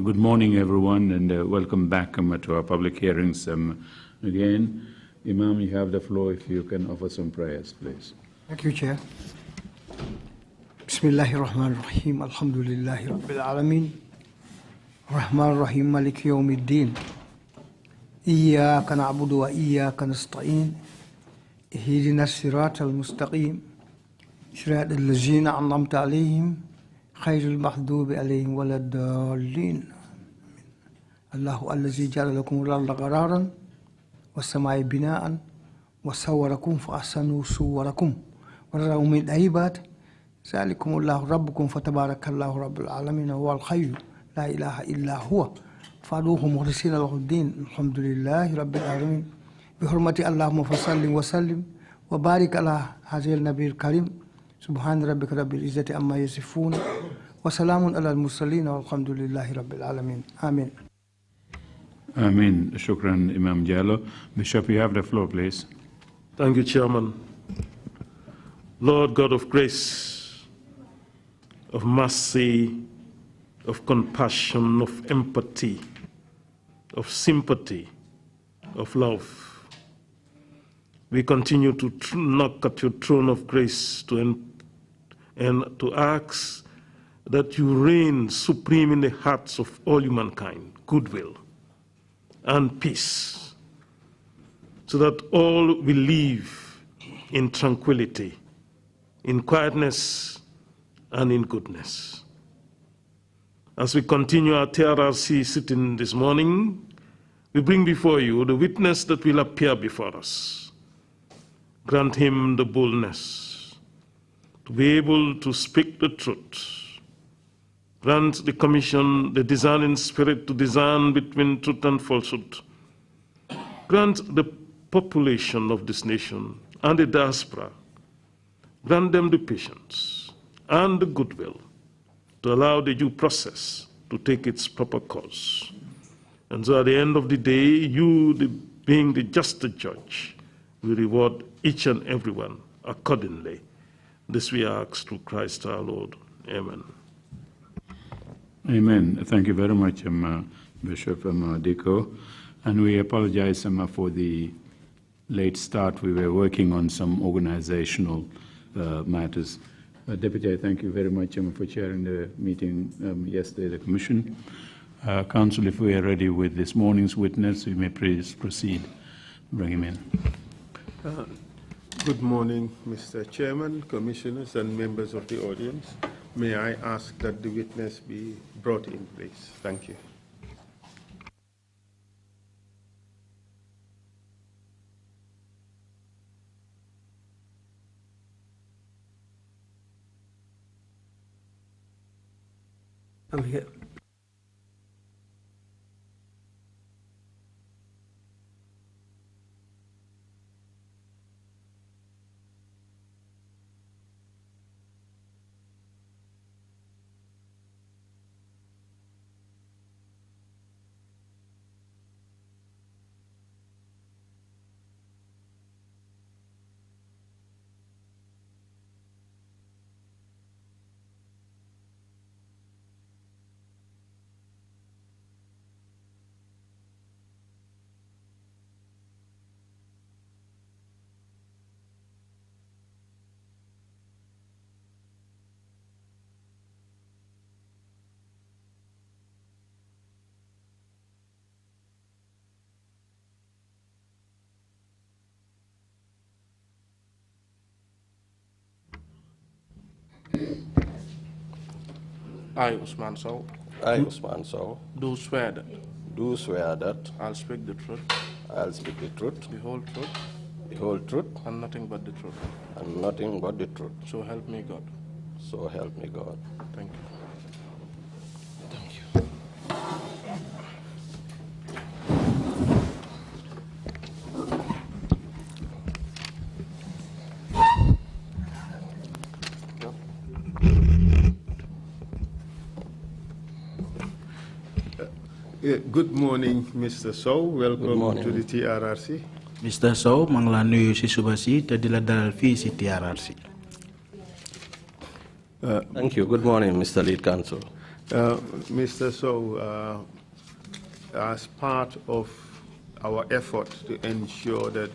Good morning, everyone, and welcome back to our public hearings again. Imam, you have the floor if you can offer some prayers, please. Thank you, Chair. Bismillahir Rahmanir Rahim. Alhamdulillahi Rabbil Alameen. Rahman Rahim Malik Yawmiddin. Iyyaka na'budu wa iyyaka nasta'in. Ihdina as-siratal mustaqim. Siratal ladzina an'amta 'alayhim ghayril maghdubi 'alayhim waladdallin. Allahu allazi ja'ala lakum al-ardha qararan was-samaa'a bina'an wa sawwarakum fa ahsanu suwarakum wa razaqakum min tayyibat. ذلكم الله ربكم فتبارك الله رب العالمين هو الحي لا إله إلا هو فادعوه مخلصين له الدين الحمد لله رب العالمين بحرمة اللهم فصل وسلم وبارك على هذا النبي الكريم سبحان ربك رب العزة عما يصفون وسلام على المرسلين والحمد لله رب العالمين آمين. Amen. Shukran, Imam Jallo. Bishop, you have the floor, please. Thank you, Chairman. Lord God of grace, of mercy, of compassion, of empathy, of sympathy, of love, we continue to knock at your throne of grace and to ask that you reign supreme in the hearts of all humankind, goodwill and peace, so that all will live in tranquility, in quietness, and in goodness. As we continue our TRRC sitting this morning, we bring before you the witness that will appear before us. Grant him the boldness to be able to speak the truth. Grant the commission the discerning spirit to discern between truth and falsehood. Grant the population of this nation and the diaspora, grant them the patience and the goodwill to allow the due process to take its proper course. And so at the end of the day, you, being the just judge, will reward each and everyone accordingly. This we ask through Christ our Lord. Amen. Amen. Thank you very much, Bishop Diko. And we apologize for the late start. We were working on some organizational matters. Deputy, thank you very much for chairing the meeting yesterday, the Commission. Council, if we are ready with this morning's witness, we may please proceed. Bring him in. Good morning, Mr. Chairman, Commissioners, and members of the audience. May I ask that the witness be brought in, please? Thank you. I'm here. I, Ousman Sowe. I, Ousman Sowe. Do swear that. Do swear that. I'll speak the truth. I'll speak the truth. The whole truth. The whole truth. And nothing but the truth. And nothing but the truth. So help me God. So help me God. Thank you. Thank you. Good morning, Mr. Sowe. Welcome to the TRRC. Mr. Sowe, maa ngi laa nuyu si suba si te di la dalal fii si TRRC. Thank you. Good morning, Mr. Lead Counsel. Mr. Sowe, as part of our effort to ensure that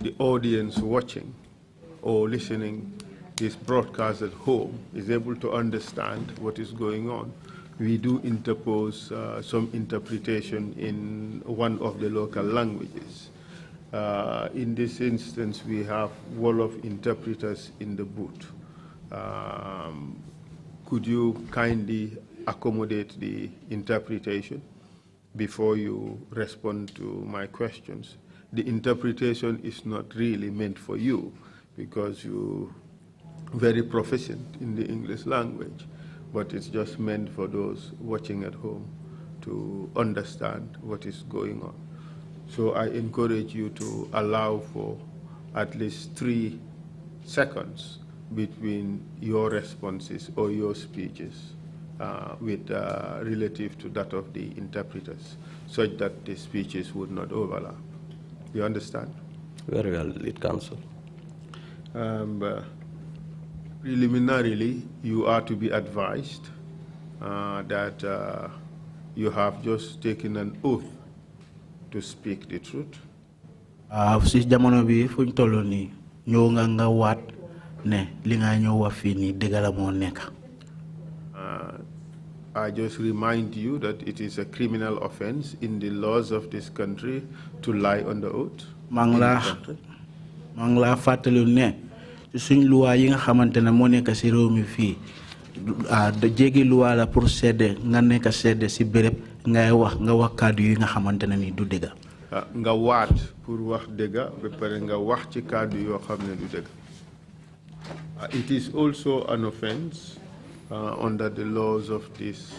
the audience watching or listening this broadcast at home is able to understand what is going on, we do interpose some interpretation in one of the local languages. In this instance, we have Wolof interpreters in the booth. Could you kindly accommodate the interpretation before you respond to my questions? The interpretation is not really meant for you because you're very proficient in the English language, but it's just meant for those watching at home to understand what is going on. So I encourage you to allow for at least 3 seconds between your responses or your speeches relative to that of the interpreters, such that the speeches would not overlap. You understand? Very well, Lead Counsel. Preliminarily, you are to be advised that you have just taken an oath to speak the truth. Si jamono bi fuñ tollu ni ñoo nga waat ne li nga ñoo wax fi ni dëgg la moo nekk. I just remind you that it is a criminal offense in the laws of this country to lie on the oath. Mang la fàttali ne suñ loi yi nga xamantene moo nekk si réew mi fii da jéggi loi la pour seede nga nekk seede si béréb ngay wax nga wax kàddu yi nga xamantene ni du dëgg. Nga waat pour wax dëgg ba pare nga wax ci kàddu yoo xam ne du dëgg. It is also an offense under the laws of this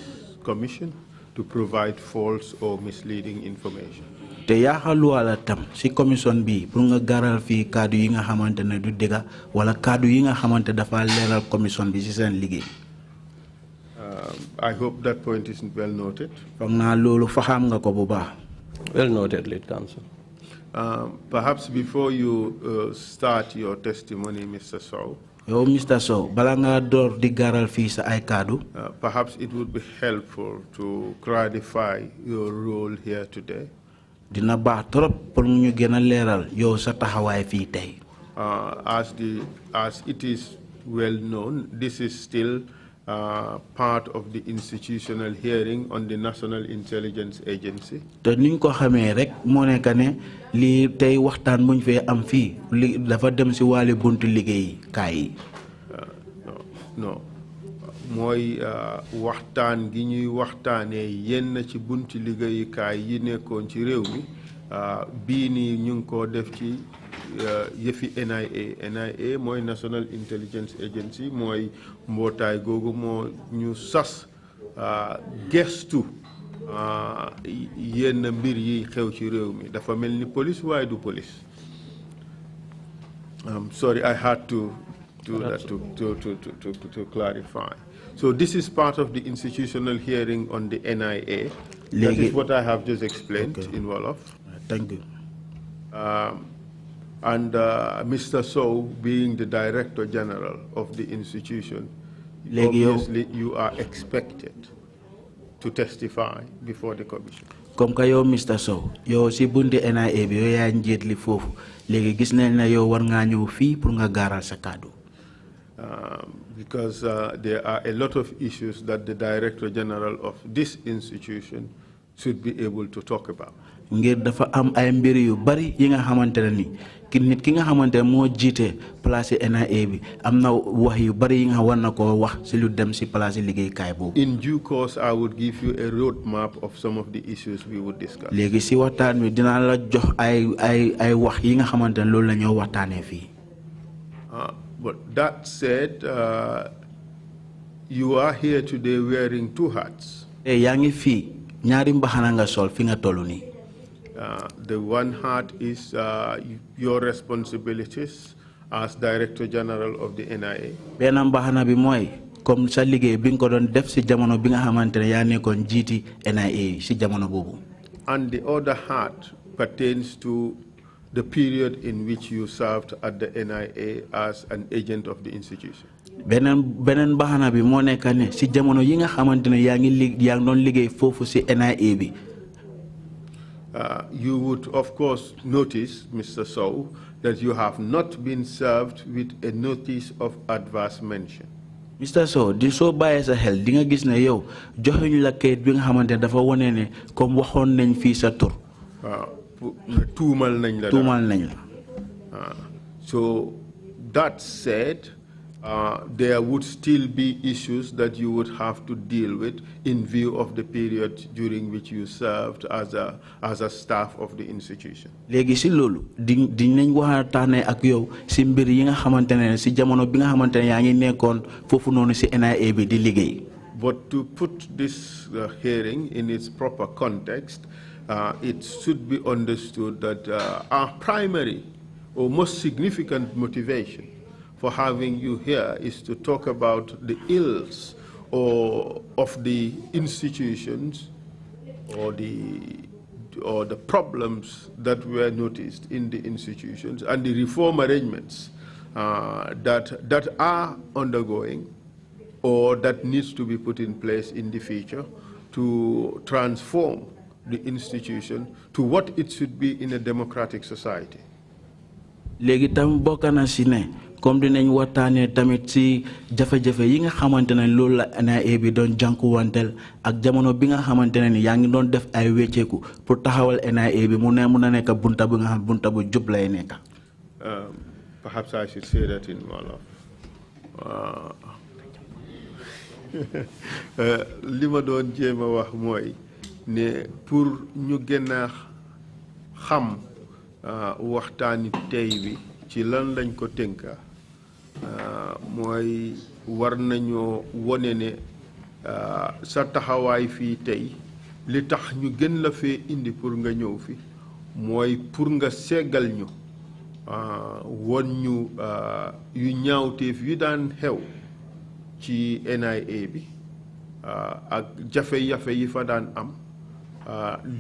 commission to provide false or misleading information. Te yaaxalu wala tam si commission bi pour nga garal fi kàddu yi nga xamantene du dëgg wala kàddu yi nga xamantene dafa leeral commission bi si seen liggéey. I hope that point is well noted. Foog naa loolu faxam nga ko bu baax. Well noted, Lead Counsel. Perhaps before you start your testimony, Mr. Sowe, Yo, Mr. Sowe, bala nga door di garal fi sa ay kàddu. Perhaps it would be helpful to clarify your role here today. Dina baax trop pour ñu gën a leeral yow sa taxawaay fii tey. As it is well known, this is still part of the institutional hearing on the National Intelligence Agency. Te niñ ko xamee rek moo nekk ne lii tey waxtaan buñ fee am fii li dafa dem si wàllu buntu liggéey kaay yi. No mooy waxtaan gi ñuy waxtaanee yenn ci buntu liggéeyukaay yi nekkoon ci réew mi bii nii ñu ngi ko def ci yëfi NIA mooy National Intelligence Agency mooy mbootaay googu moo ñu sas gestu yenn mbir yi xew ci réew mi dafa mel ni police waaye du police. Sorry, I had to do that to clarify. So this is part of the institutional hearing on the NIA. That is what I have just explained in Wolof. Thank you. And Mr. Sowe, being the Director General of the institution, obviously you are expected to testify before the commission. Comme que yow Mr. Sowe yow si bunti NIA bi yow yaa njiit li foofu léegi gis nañ ne yow war ngaa ñëw fii pour nga gaaral sa kàddu. Because there are a lot of issues that the Director General of this institution should be able to talk about. Ngir dafa am ay mbir yu bari yi nga xamantene ni ki nit ki nga xamantene moo jiite place NIA bi am na wax yu bari yi nga war na koo wax si lu dem si place liggéeykaay boobu. In due course, I would give you a roadmap of some of the issues we would discuss. Léegi si waxtaan bi dinaa la jox ay wax yi nga xamantene loolu la ñoo waxtaanee fii. But that said, you are here today wearing 2 hats. Yaa ngi fii ñaari mbaxana nga sol fi nga tollu nii. The one hat is your responsibilities as Director General of the NIA. Benn mbaxana bi mooy comme sa liggéey bi nga ko doon def si jamono bi nga xamantene yaa nekkoon jiiti NIA si jamono boobu. And the other hat pertains to the period in which you served at the NIA as an agent of the institution. benen bahana bi mo nekk ne si jamono yi nga xamantene yaa ngi doon liggéey foofu si NIA bi. You would of course notice, Mr. Sowe, that you have not been served with a notice of adverse mention. Mr. Sowe di soo bàyyee sa xel di nga gis ne yow joxuñu la kayit bi nga xamante dafa wone ne comme waxoon nañ fii sa tur. Tuumal nañ la. Tuumal nañ la. So that said, there would still be issues that you would have to deal with in view of the period during which you served as a staff of the institution. Léegi si loolu dinañ waxtaanee ak yow si mbir yi nga xamante ne si jamono bi nga xamante ne yaa ngi nekkoon foofu noonu si NIA bi di liggéey. But to put this hearing in its proper context, it should be understood that our primary or most significant motivation for having you here is to talk about the ills of the institutions or the problems that were noticed in the institutions and the reform arrangements that are undergoing or that needs to be put in place in the future to transform the institution to what it should be in a democratic society. Léegi tam bokk na si ne comme dinañ waxtaanee tamit si jafe-jafe yi nga xamante ne loolu la NIA bi doon jànkuwanteel ak jamono bi nga xamante ne ni yaa ngi doon def ay wecceeku pour taxawal NIA bi mun a nekk bunta bu nga xam bunta bu jub lay nekk. Perhaps I should say that in Wolof. Li ma doon jéem a wax mooy ne pour ñu gën a xam waxtaani tey bi ci lan lañ ko tënka mooy war nañoo wone ne sa taxawaay fii tey li tax ñu gën la fee indi pour nga ñëw fi mooy pour nga seggal ñu won ñu yu ñaawteef yu daan xew ci NIA bi ak jafe-jafe yi fa daan am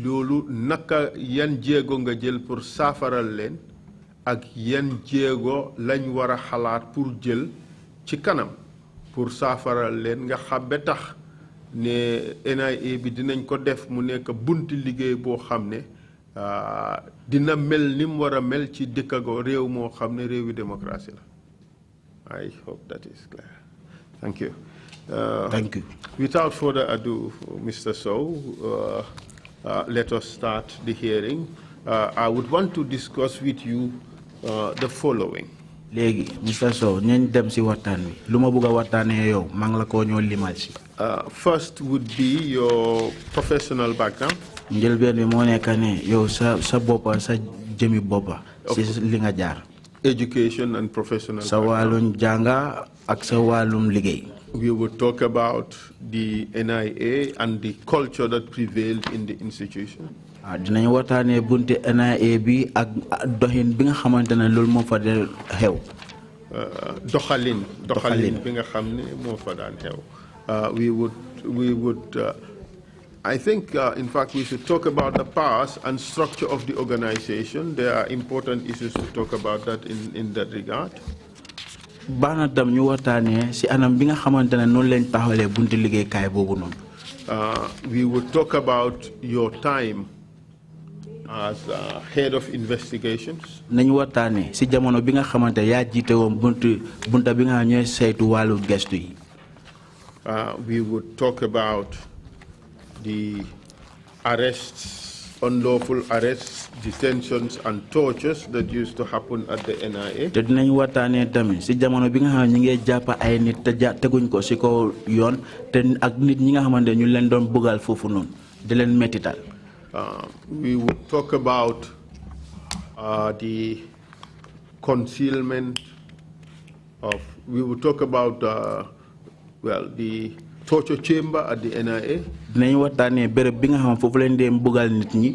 loolu naka yan jéego nga jël pour saafaral leen ak yan jéego lañ war a xalaat pour jël ci kanam pour saafaral leen nga xam ba tax ne NIA bi dinañ ko def mu nekk bunti liggéey boo xam ne dina mel ni mu war a mel ci dëkkago réew moo xam ne réewi démocratie la. I hope that is clear. Thank you. Thank you. Without further ado, Mr. Sowe, let us start the hearing. I would want to discuss with you the following. Léegi Mr. Sowe ñañ dem si waxtaan wi lu ma bëgg a waxtaanee yow maa ngi la ko ñoo limal si. First would be your professional background. Njëlbeen bi moo nekk ne yow sa boppa sa jëmi boppa si li nga jaar. Education and professional sa wàllum jànga ak sa wàllum liggéey. We would talk about the NIA and the culture that prevailed in the institution. Dinañ waxtaanee bunte NIA bi ak doxin bi nga xamante ne loolu moo fa de xew. Doxalin bi nga xam ne moo fa daan xew. We would I think in fact we should talk about the past and structure of the organization. There are important issues to talk about that in that regard. Bana tam ñu waxtaanee si anam bi nga xamante ne noonu lañ taxawalee buntu liggéeykaay boobu noonu. We would talk about your time as head of investigations. Nañu waxtaanee si jamono bi nga xamante yaa jiite woon bunta bi nga xam ñooy saytu wàllu gestu yi. We would talk about the arrests, unlawful arrests, detentions, and tortures that used to happen at the NIA. Te dinañ waxtaanee tamit si jamono bi nga xam ne ñu ngi jàpp ay nit te teguñ ko si kaw yoon te ak nit ñi nga xamante ñu leen doon bëggal foofu noonu di leen mettital. We would talk about the concealment of. We would talk about the torture chamber at the NIA. Dinañ waxtaanee béréb bi nga xam foofu leen dee bëggal nit ñi.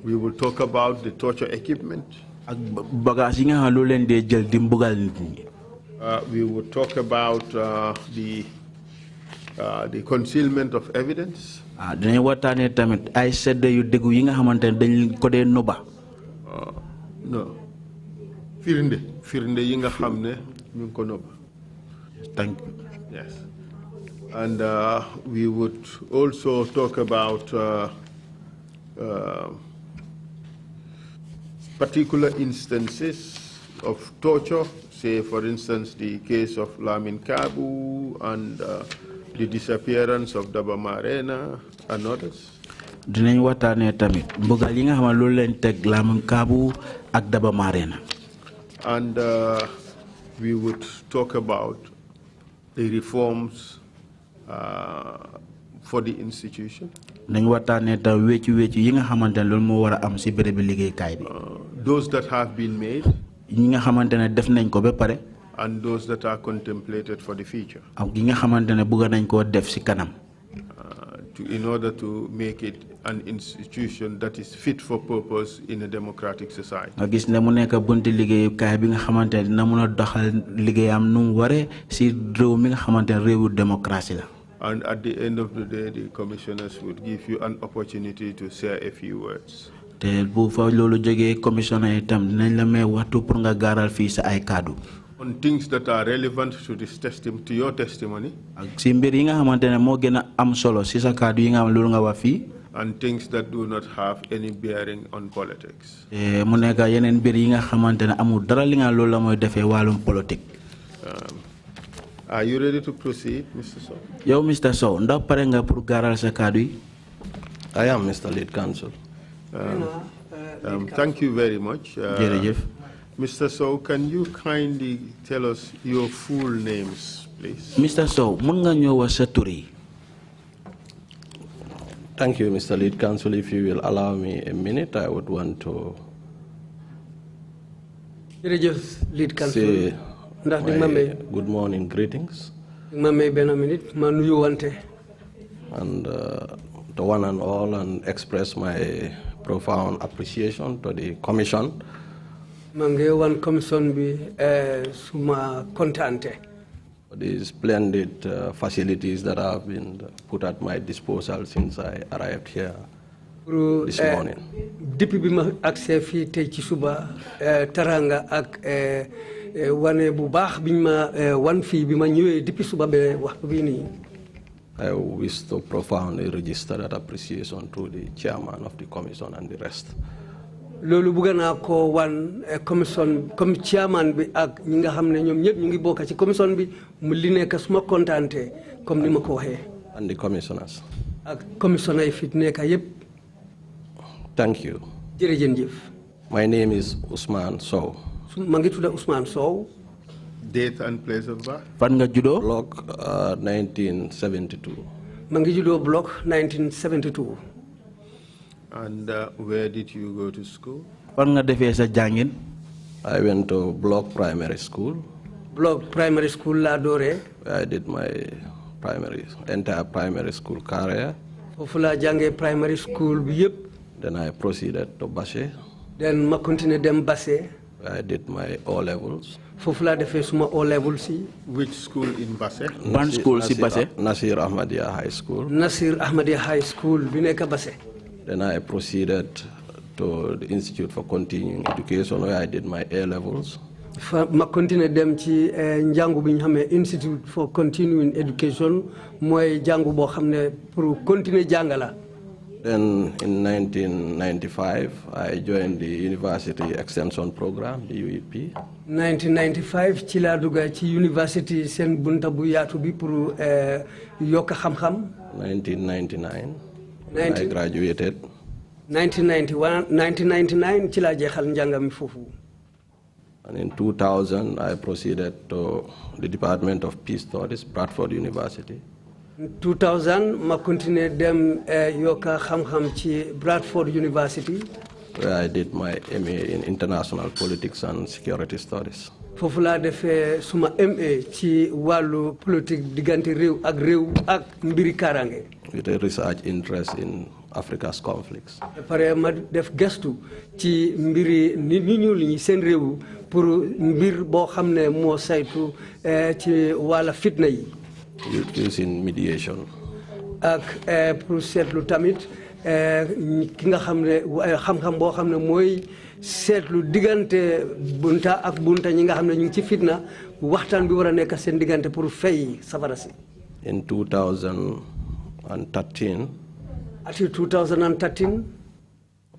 We will talk about the torture equipment. Ak bagage yi nga xam lu leen dee jël di bëggal nit ñi. We will talk about the concealment of evidence. Dinañ waxtaanee tamit ay sedd yu déggu yi nga xamante ne dañ ko dee noba. No. Firnde yi nga xam ne ñu ngi ko noba. Thank you. Yes. And we would also talk about particular instances of torture, say, for instance, the case of Lamin Kabu and the disappearance of Daba Marena and others. Dinañ waxtaanee tamit mbugal yi nga xam ne loolu lañ teg Lamin Kabu ak Daba Marena. And we would talk about the reforms for the institution. Nañ waxtaanee tam wéccu yi nga xamante ne loolu moo war a am si béréb bi liggéeykaay bi. Those that have been made. Yi nga xamante ne def nañ ko ba pare. And those that are contemplated for the future. Ak yi nga xamante ne bëgg nañ koo def si kanam. In order to make it an institution that is fit for purpose in a democratic society. Nga gis ne mu nekk bunti liggéeyukaay bi nga xamante ne dina mën a doxal liggéeyam nu mu waree si réew mi nga xamante ne réewu démocratie la. And at the end of the day, the commissioners would give you an opportunity to share a few words. Te bu fa loolu jógee commissioner itam dinañ la may waxtu pour nga gaaral fii sa ay kaddu. On things that are relevant to this to your testimony. Ak si mbir yi nga xamante ne moo gën a am solo si sa kaddu yi nga xam loolu nga wax fii. And things that do not have any bearing on politics. Mu nekk yeneen mbir yi nga xamante ne amul dara li nga loolu la mooy defee wàllum politique. Are you ready to proceed, Mr. Sow? Yow Mr. Sow ndax pare nga pour gaaral sa kaddu yi. I am Mr. Lead Counsel. Thank you very much. Jërëjëf. Mr. Sow, can you kindly tell us your full names, please? Mr. Sow, mën nga ñëw wax sa tur yi. Thank you, Mr. Lead Counsel. If you will allow me a minute, I would want to Lead Counsel. say my good morning greetings. And to one and all, and express my profound appreciation to the Commission. For the splendid facilities that have been put at my disposal since I arrived here this morning. Depuis bima accès fi tay ci suba taranga ak wane bu baax biñu ma wan fi bima ñëwé depuis suba be wax bi ni. I wish to profoundly register that appreciation to the chairman of the commission and the rest. Lolu bëgg na ko wan commission comme chairman bi ak ñi nga xamné ñom ñepp ñu ngi bokk ci commission bi mu li nekk suma contenté comme ni ma ko waxé. And the commissioners. Ak commissioner yi fi nekk yépp. Thank you. My name is Ousman Sowe. Ousman Sowe. Date and place of birth? Fan nga judo? Block 1972. Mangi judo block 1972. And where did you go to school? Fan nga defé sa jangin? I went to Block Primary School. Block Primary School la doré. I did my entire primary school career. Fofu la jangé primary school bi yépp. Then I proceeded to Basse. Then ma continue dem Basse. I did my O-levels. Fofu la defé suma O-levels ci. Which school in Basse? One school ci Basse? Nasir Ahmadiyya High School. Nasir Ahmadiyya High School bi nek Basse. Then I proceeded to the Institute for Continuing Education where I did my A-levels. Ma continue dem ci njàngu bi ñu xamé Institute for Continuing Education moy jàngu bo xamné pour continuer jàngala. Then in 1995, I joined the University Extension Program, the UEP. 1995, ci la dugga ci university sen bunta bu yaatu bi pour yok xam-xam. 1999, I graduated. 1999 ci la jeexal njàngam fofu. And in 2000, I proceeded to the Department of Peace Studies, Bradford University. 2000 ma continuer dem yoka xam-xam ci Bradford University. Where I did my MA in International Politics and Security Studies. Fofu la defé suma MA ci walu politique digante rew ak mbiri karange. With a research interest in Africa's conflicts. Pare ma def gestu ci mbiri nit ñu ñuul ñi seen rew pour mbir bo xamné mo saytu ci wala fitna yi. Using mediation. Ak pour seetlu tamit ki nga xam ne xam-xam boo xam ne mooy seetlu diggante bunta ak bunta ñi nga xam ne ñu ngi ci fitna waxtaan bi war a nekk seen diggante pour fay safara si. In 2013. Ati 2013.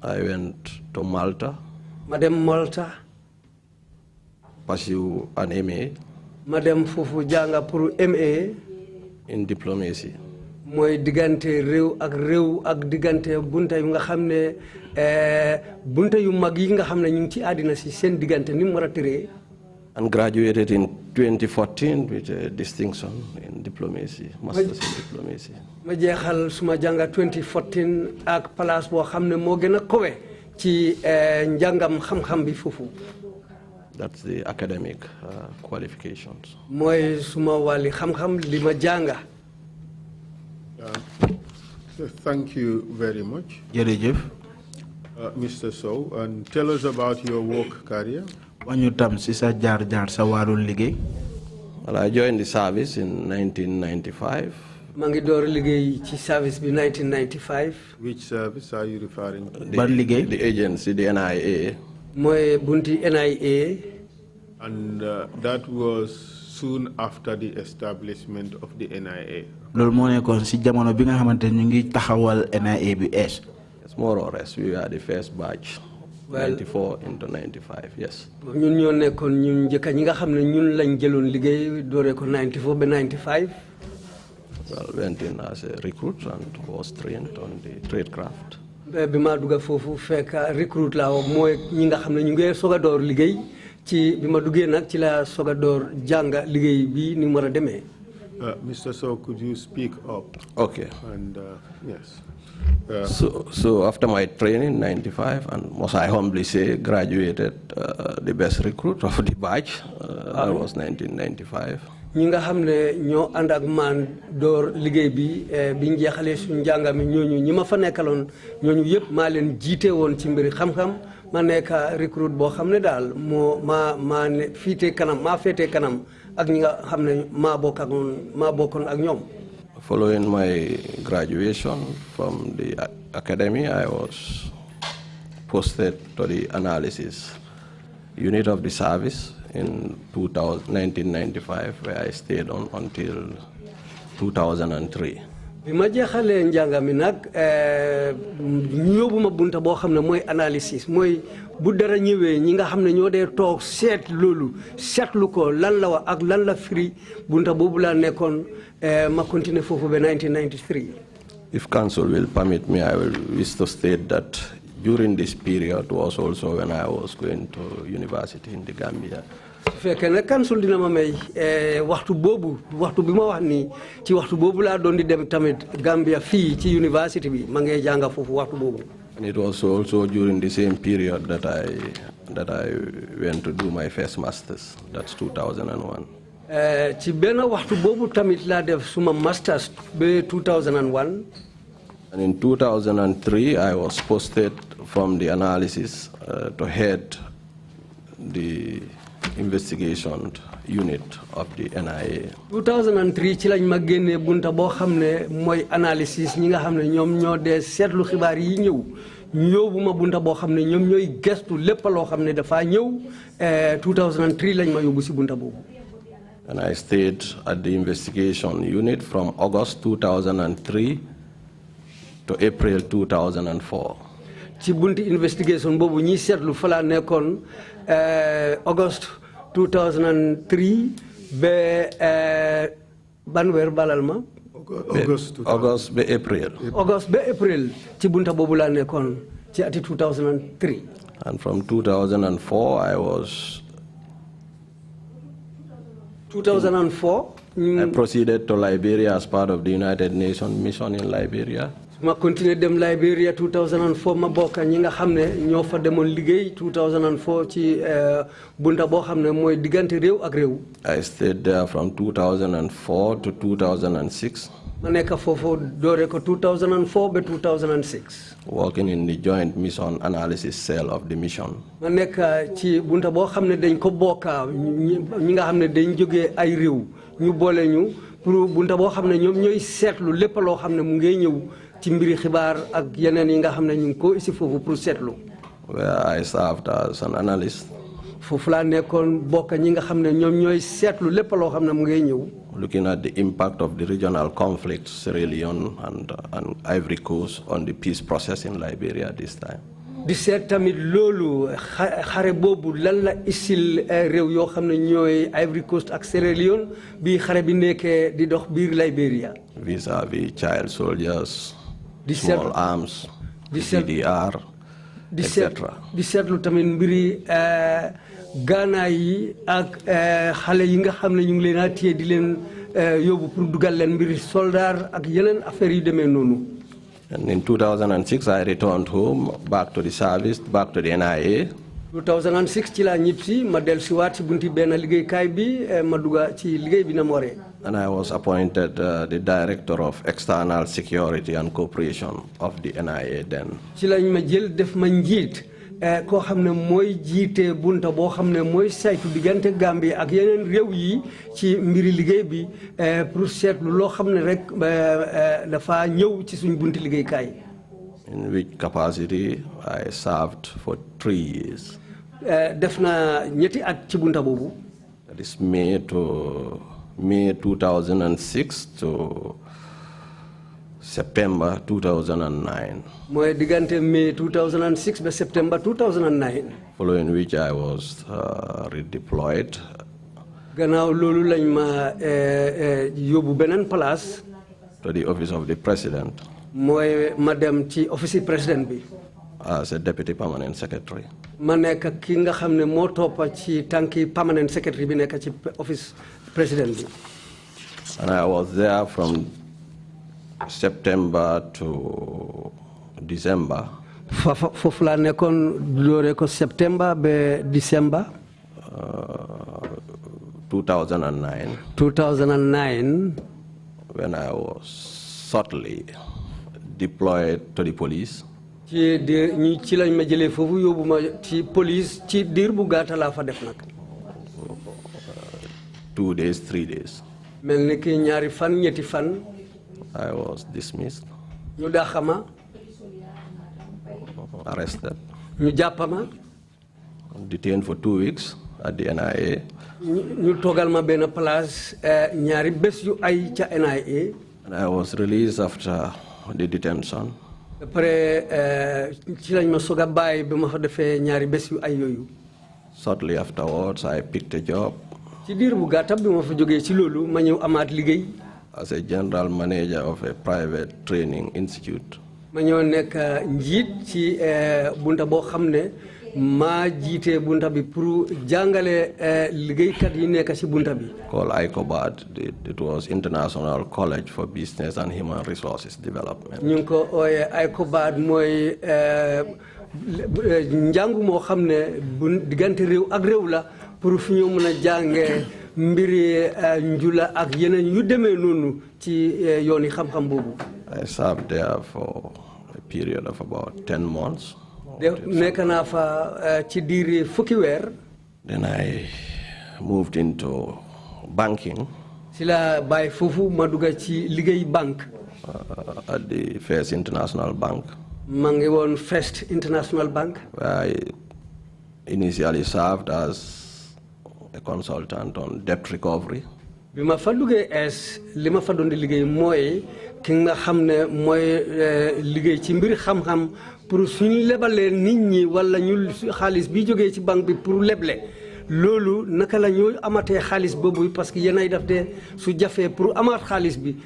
I went to Malta. Madam Malta. Pursue an MA. Madam Fufu Janga pour MA. In diplomacy. Moy digante rew ak digante bunta yu nga xamne bunta yu mag yi nga xamne ñu ngi ci adina ci sen digante ni mu wara téré. And graduated in 2014 with a distinction in diplomacy, masters in diplomacy. Ma jeexal suma janga 2014 ak place bo xamne mo gëna kowe ci njangam xam-xam bi fofu. That's the academic qualifications. Moy suma wali xam-xam li ma janga. Thank you very much. Jërëjëf. Mr. Sowe, and tell us about your work career. Wañu tam ci sa jaar-jaar sa warul liggéey. Well, I joined the service in 1995. Ma ngi door liggéey ci service bi 1995. Which service are you referring to? The agency, the NIA. Moy bunti NIA. And that was soon after the establishment of the NIA. Loolu moo nekkoon ci jamono bi nga xamante ñu ngi taxawal NIA bi es. It's more or less we are the first batch. 94 into 95, yes. ñun ñoo nekkoon ñun njëkk ñi nga xam ne ñun lañ jëloon liggéey dooree ko 94 ba 95. Well, went in as a recruit and was trained on the tradecraft. bi ma dugg foofu fekk recruit laa mooy ñi nga xam ne ñu ngi soog a door liggéey ci bi ma duggee nag ci la soog a door jàng liggéey bi ni mu war a demee. Mr. Sowe, could you speak up? Okay. And yes. So after my training in 95, and must I humbly say, graduated the best recruit of the batch. That was 1995. ñi nga xam ne ñoo ànd ak man door liggéey bi biñ jeexalee suñu njàng mi ñooñu ñi ma fa nekkaloon ñooñu yëpp maa leen jiite woon ci mbiri xam-xam ma nekk recruit boo xam ne daal maa ne féete kanam ak ñi nga xam ne maa bokkoon ak ñoom. Following my graduation from the academy, I was posted to the analysis unit of the service in 1995, where I stayed on until 2003. bi ma jeexalee njàng mi nag ñu yóbbu ma bunta boo xam ne mooy analysis mooy bu dara ñëwee ñi nga xam ne ñoo dee toog seet loolu seetlu ko lan la wax ak lan la firi bunta boobu laa nekkoon ma continuer foofu ba 1993. If council will permit me, I will wish to state that during this period was also when I was going to university in the Gambia. su fekkee ne council dina ma may waxtu bi ma wax nii ci waxtu boobu laa doon di dem tamit Gambia fii ci university bi ma ngay jàng foofu waxtu boobu. And it was also during the same period that I went to do my first masters. That's 2001. ci benn waxtu boobu tamit laa def suma masters ba 2001. And in 2003, I was posted from the analysis to head the investigation unit of the NIA. 2003 ci lañ ma génnee bunta boo xam ne mooy analysis ñi nga xam ne ñoom ñoo dee seetlu xibaar yi ñëw ñu yóbbu ma bunta boo xam ne ñoom ñooy gestu lépp loo xam ne dafa ñëw 2003 lañ ma yóbbu si bunta boobu. And I stayed at the investigation unit from August 2003 to April 2004. ci bunti investigation boobu ñi seetlu fa laa nekkoon August 2003 ba ban weer balal ma. August ba April. August ba April ci bunta boobu laa nekkoon ci ati 2003. And from 2004 I was. 2004. I proceeded to Liberia as part of the United Nations mission in Liberia. ma continué dem Liberia 2004 ma bokk ñi nga xam ne ñoo fa demoon liggéey 2004 ci bunta boo xam ne mooy diggante réew ak réew. I stayed there from 2004 to 2006. ma nekk foofu doore ko 2004 ba 2006. Working in the joint mission analysis cell of the mission. ma nekk ci bunta boo xam ne dañ ko bokka ñi nga xam ne dañ jógee ay réew ñu boole ñu pour bunta boo xam ne ñoom ñooy seetlu lépp loo xam ne mu ngay ñëw ci mbiri xibaar ak yeneen yi nga xam ne ñu ngi ko isi foofu pour seetlu. where I served as an analyst. foofu laa nekkoon bokk ñi nga xam ne ñoom ñooy seetlu lépp loo xam ne mu ngay ñëw. Looking at the impact of the regional conflict, Sierra Leone and Ivory Coast, on the peace process in Liberia this time. di seet tamit loolu xare boobu lan la isil réew yoo xam ne ñooy Ivory Coast ak Sierra Leone bi xare bi nekkee di dox biir Liberia. Vis-à-vis child soldiers, small arms, DDR, etc. di seetlu tamit mbiri gaanaay yi ak xale yi nga xam ne ñu ngi leen a téye di leen yóbbu pour dugal leen mbiri soldat ak yeneen affaires yu demee noonu. And in 2006, I returned home, back to the service, back to the NIA. 2006 ci laa ñibbisi ma dellusiwaat ci bunti benn liggéeykaay bi ma dugg ci liggéey bi na mu waree. And I was appointed the Director of External Security and Cooperation of the NIA then. ci lañ ma jël def ma njiit koo xam ne mooy jiite bunta boo xam ne mooy saytu diggante Gambie ak yeneen réew yi ci mbiri liggéey bi pour seetlu loo xam ne rek dafa ñëw ci suñ bunti liggéeykaay. In which capacity I served for 3 years. def na ñetti at ci bunta boobu. That is May 2006 to September 2009. mooy diggante May 2006 ba September 2009. Following which I was redeployed. gannaaw loolu lañ ma yóbbu beneen place. To the office of the president. mooy ma dem ci office président bi. As a deputy permanent secretary. ma nekk ki nga xam ne moo toppa ci tànki permanent secretary bi nekk ci office président bi. And I was there from September to December. foofu laa nekkoon doore ko September ba December. 2009. 2009. When I was subtly deployed to the police. ci lañ ma jëlee foofu yóbbu ma ci police ci diir bu gàtta laa fa def nag. 2 days, 3 days. mel ni ki ñaari fan ñetti fan. I was dismissed. ñu dàq ma. Arrested. ñu jàpp ma. Detained for 2 weeks at the NIA. ñu toogal ma benn place ñaari bés yu ay ca NIA. And I was released after the detention. après ci lañ ma soog a bàyyi ba ma fa defee ñaari bés yu ay yooyu. Shortly afterwards, I picked a job. ci diir bu gàttam bi ma fa jógee ci loolu ma ñëw amaat liggéey. As a general manager of a private training institute. ma ñëw nekk njiit ci bunta boo xam ne maa jiite bunta bi pour jàngale liggéeykat yi nekk ci bunta bi. Called ICOBAD. It was International College for Business and Human Resources Development. ñu ngi ko ooyee ICOBAD mooy njàngu moo xam ne bu diggante réew ak réew la pour fi ñu mën a jàngee mbiri njula ak yeneen yu demee noonu ci yooni xam-xam boobu. I served there for a period of about 10 months. nekk naa fa ci diiri fukki weer. Then I moved into banking. si la bàyyi foofu ma dugg ci liggéey banque. At the First International Bank. ma ngi woon First International Bank. Where I initially served as a consultant on debt recovery. bi ma fa duggee li ma fa doon di liggéey mooy ki nga xam ne mooy liggéey ci mbir xam-xam pour suñu lebalee nit ñi wala ñu xaalis bi jógee ci banque bi pour leble loolu naka la ñoo amatee xaalis boobu parce que yéenay def de su jafee pour amaat xaalis bi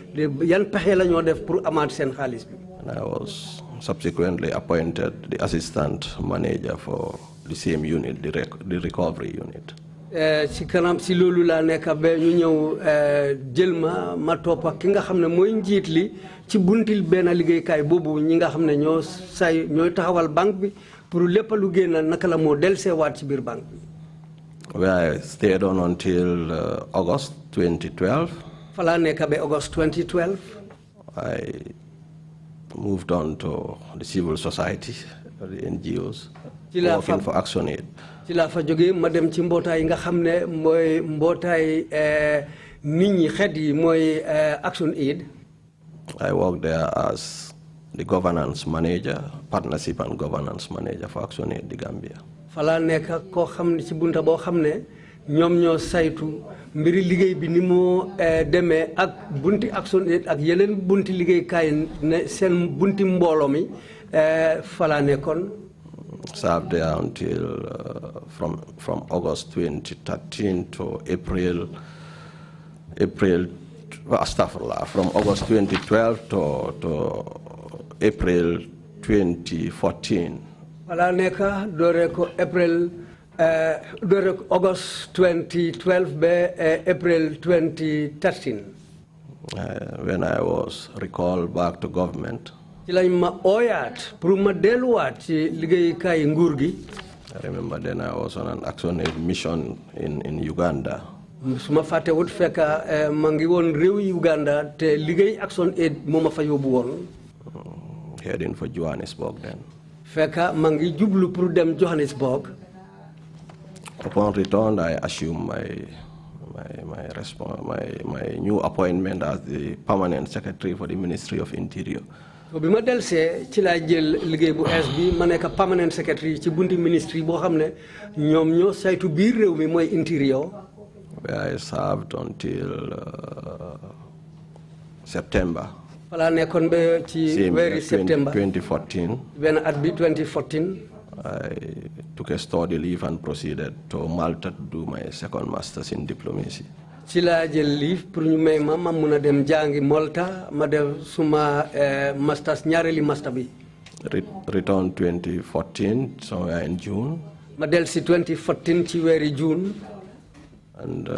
yan pexe la ñoo def pour amaat seen xaalis bi. And I was subsequently appointed the assistant manager for the same unit, the recovery unit. ci kanam si loolu laa nekk ba ñu ñëw jël ma toppa ki nga xam ne mooy njiit li ci buntil benn liggéeykaay boobu ñi nga xam ne ñooy taxawal banque bi pour lépp lu génn naka la moo delluseewaat ci biir banque bi. Where I stayed on until August 2012. fa laa nekk ba August 2012. I moved on to the civil society, the NGOs, working for Action Aid. ci laa fa jógee ma dem ci mbootaay yi nga xam ne mooy mbootaay nit ñi xeet yi mooy Action Aid. I worked there as the governance manager, partnership and governance manager for Action Aid the Gambia. Fala neka ko xamni ci bunta bo xamne ñom ñoo saytu mbiri liggéey bi ni mo démé ak bunti Action Aid ak yeneen bunti liggéey kay ne sen bunti mbolo mi fala nekon served there until from August 2013 to April from August 2012 to April 2014. Wala neka dore ko April dore August 2012 be April 2013. When I was recalled back to government, I remember then I was on an Action Aid mission in Uganda. Suma fate wut fekka mangi won rew Uganda te liggéey Action Aid moma fa yobbu won heading for Johannesburg then. Fekka mangi jublu pour dem Johannesburg. Upon return, I assumed my new appointment as the permanent secretary for the Ministry of Interior. So bima delse ci la jël liggéey bu SB ma nek permanent secretary ci bunti ministry bo xamne ñom ñoo saytu biir rew mi moy Interior. Where I served until September. Fala nekkon be ci wéri September 2014. Ben at bi 2014. I took a study leave and proceeded to Malta to do my second master's in diplomacy. Ci la jël leave pour ñu may ma mëna dem jangi Malta ma def suma master's ñaareli master bi. Return 2014 somewhere in June. Ma del ci 2014 ci wéri June. And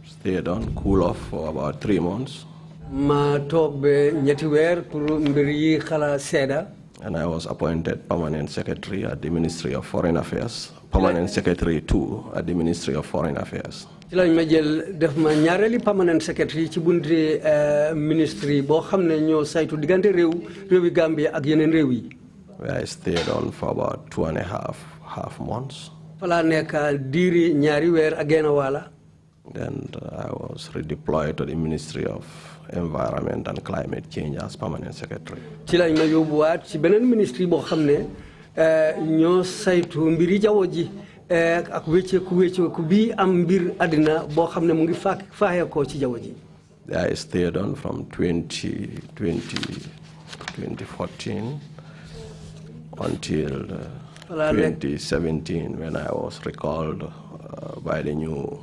stayed on, cool off for about 3 months. Ma tok be ñetti wër pour mbir yi xala séda. And I was appointed permanent secretary at the Ministry of Foreign Affairs, permanent secretary too at the Ministry of Foreign Affairs. Ci lañ ma jël def ma ñaareli permanent secretary ci bunti ministry bo xamne ñoo saytu digante réewi Gambia ak yeneen réew yi. Where I stayed on for about 2.5 months. Fala nekka diri ñaari wër ak genn wala. Then I was redeployed to the Ministry of Environment and Climate Change as permanent secretary. Ci lañ ma yóbbuwaat ci beneen ministry boo xam ne ñoo saytu mbiri jaww ji ak wécceeku bii am mbir àddina boo xam ne mu ngi faaxee ko ci jaww ji. I stayed on from 2014 until 2017 when I was recalled by the new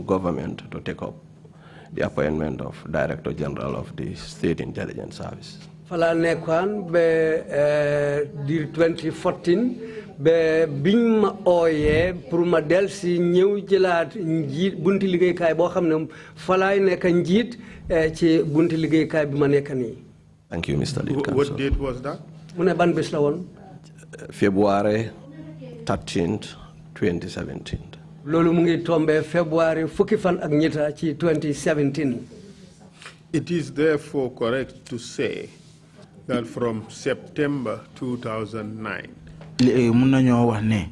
government to take up the appointment of Director General of the State Intelligence Service. Fala nekkoon be dir 2014 be biñ ma ooyee pour ma del si ñëw jëlaat njiit bunti liggéeykaay boo xam ne falaay nekk njiit ci bunti liggéeykaay bi ma nekk nii. Thank you, Mr. Lead Counsel. What date was that? Mu ne ban bés la woon. February 13th, 2017. Loolu mu ngi tombé February fukki fan ak ñetta ci 2017. It is therefore correct to say that from September 2009 mun nañoo wax ne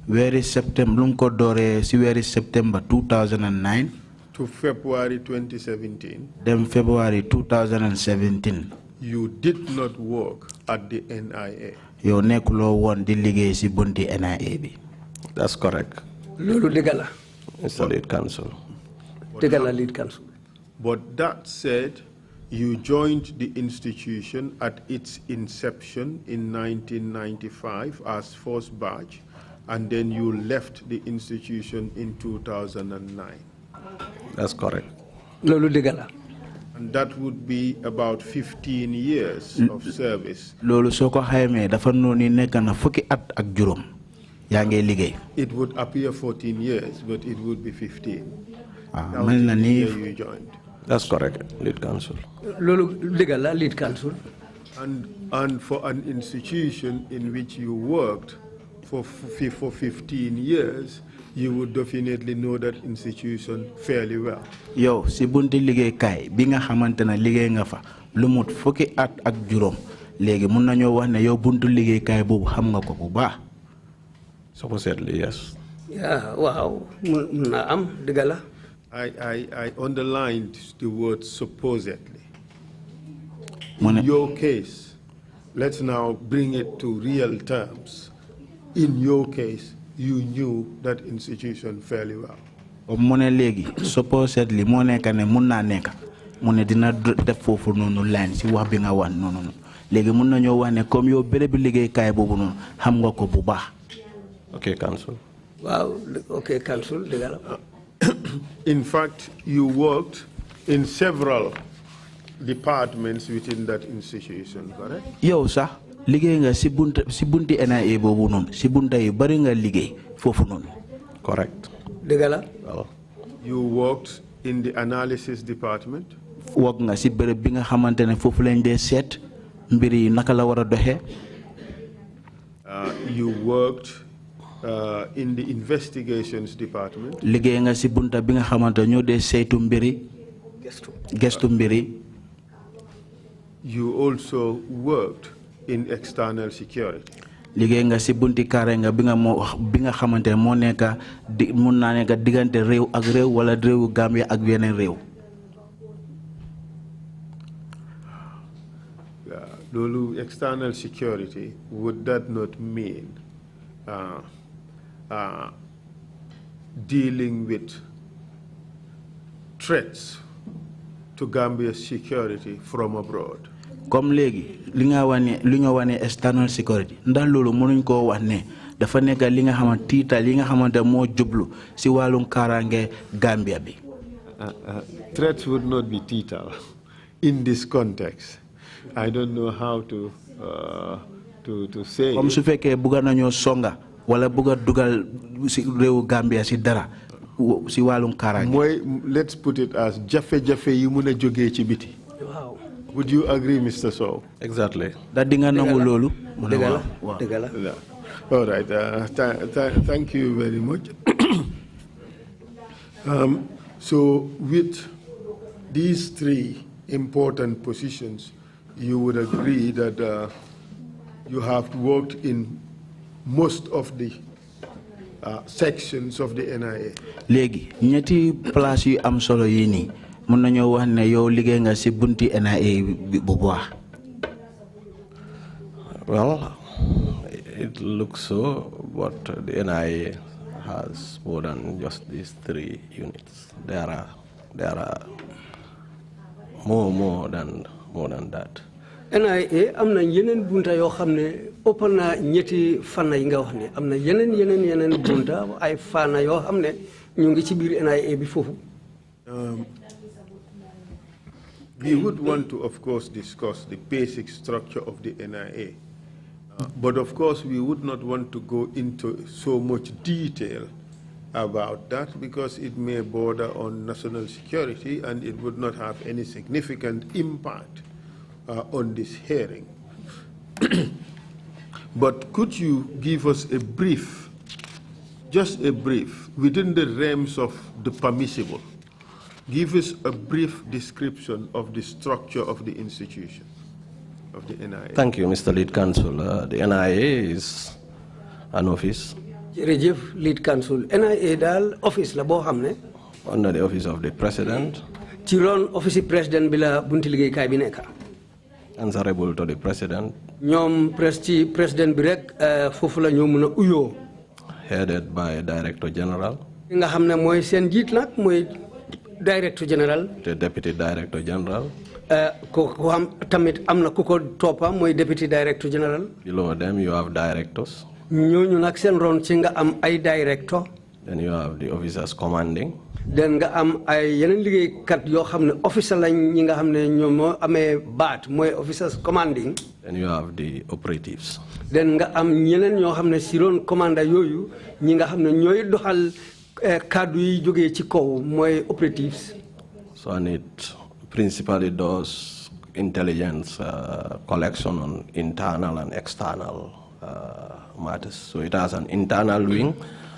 weeri septembre lu ko dooree si weeri September 2009 to February 2017 dem February 2017 you did not work at the NIA. yow nekkuloo woon di liggéey si bunti NIA bi. That's correct. Loolu dëgg la. Mr. Lead Counsel. Dëgg la Lead Counsel. But that said, you joined the institution at its inception in 1995 as first batch, and then you left the institution in 2009. That's correct. Loolu dëgg la. And that would be about 15 years of service. Loolu soo ko xaymee dafa noonu nekk na fukki at ak juróom yaa ngi liggéey. It would appear 14 years, but it would be 15. Mel na ni you joined. That's correct, Lead Counsel. Loolu dëgg la Lead Counsel. And for an institution in which you worked for 15 years, you would definitely know that institution fairly well. Yow si bunti liggéeykaay bi nga xamante ne liggéey nga fa lu mut fukki at ak juróom léegi mun nañoo wax ne yow buntu liggéeykaay boobu xam nga ko bu baax. Supposedly, yes. Yeah, wow. Mun na am dëgg la. I underlined the word supposedly. In your case, let's now bring it to real terms. In your case, you knew that institution fairly well. Mone legi supposedly mone kane munna neka mone dina def fofu nonu line si wax bi nga wan nonu legi mun nañu wane comme yow béré bi liggéey kay bobu non xam nga ko bu baax. Okay, counsel. Wow, okay, counsel. In fact, you worked in several departments within that institution, correct? Yow sax liggéey nga si bunti NIA bobu non si bunta yi bari nga liggéey fofu non. Correct. Well, you worked in the analysis department. Wok nga si bërëb bi nga xamantene fofu lañ dé sét mbir yi naka la wara doxé. You worked in the investigations department. Liggéey nga si bunta bi nga xamantene ñoo dé saytu mbiri gestu mbiri. You also worked in external security. Liggéey nga si bunti carré nga bi nga xamantene mo nekk mun na nekk digante réew ak réew wala réewu Gambia ak yeneen réew. Lolu external security, would that not mean dealing with threats to Gambia's security from abroad? Comme léegi li nga wane external security ndax loolu mënuñ koo wax ne dafa nekk li nga xamante tiital yi nga xamante moo jublu si wàllum kaaraange Gambia bi. Threats would not be tiital in this context. I don't know how to say. Comme su fekkee bugga nañoo songa wala bugga dugal si réewu Gambia si dara si wàllum kaaraange. Mooy let's put it as jafe-jafe yi mun a jógee ci biti. Would you agree, Mr. Sowe? Exactly. That dinga nangu lolu. All right. Thank you very much. So, with these three important positions, you would agree that you have worked in most of the sections of the NIA. Legi, ñetti place yu am solo yi ni. Mën nañu wax ne yow liggéey nga ci bunti NIA bu baax. Well, it looks so, but the NIA has more than just these three units. There are more than that. NIA am na yeneen bunta yoo xam ne ëpp na ñetti fànn yi nga wax ne am na yeneen bunta ay fànn yoo xam ne ñu ngi ci biir NIA bi foofu. We would want to, of course, discuss the basic structure of the NIA. But of course, we would not want to go into so much detail about that because it may border on national security and it would not have any significant impact on this hearing. But could you give us a brief, just a brief, within the realms of the permissible, give us a brief description of the structure of the institution, of the NIA. Thank you, Mr. Lead Counsel. The NIA is an office. Jërëjëf, Lead Counsel. NIA daal office la boo xam ne. Under the office of the President. Ci ron office président bi la bunti liggéeykaay bi nekk. Answerable to the President. ñoom ci président bi rek foofu la ñoo mën a uyoo. Headed by Director General. nga xam ne mooy seen jiit nag mooy Director General. The Deputy Director General. Ko am tamit am na ku ko toppa mooy Deputy Director General. Below them you have directors. ñooñu nag seen ron ci nga am ay director. Then you have the officers commanding. Den nga am ay yeneen liggéeykat yoo xam ne officer lañ ñi nga xam ne ñoom moo amee baat mooy officers commanding. Then you have the operatives. Den nga am ñeneen ñoo xam ne si ron commanda yooyu ñi nga xam ne ñooy doxal kaddu yi jógee ci kaw mooy operatives. So and it principally does intelligence collection on internal and external matters. So it has an internal wing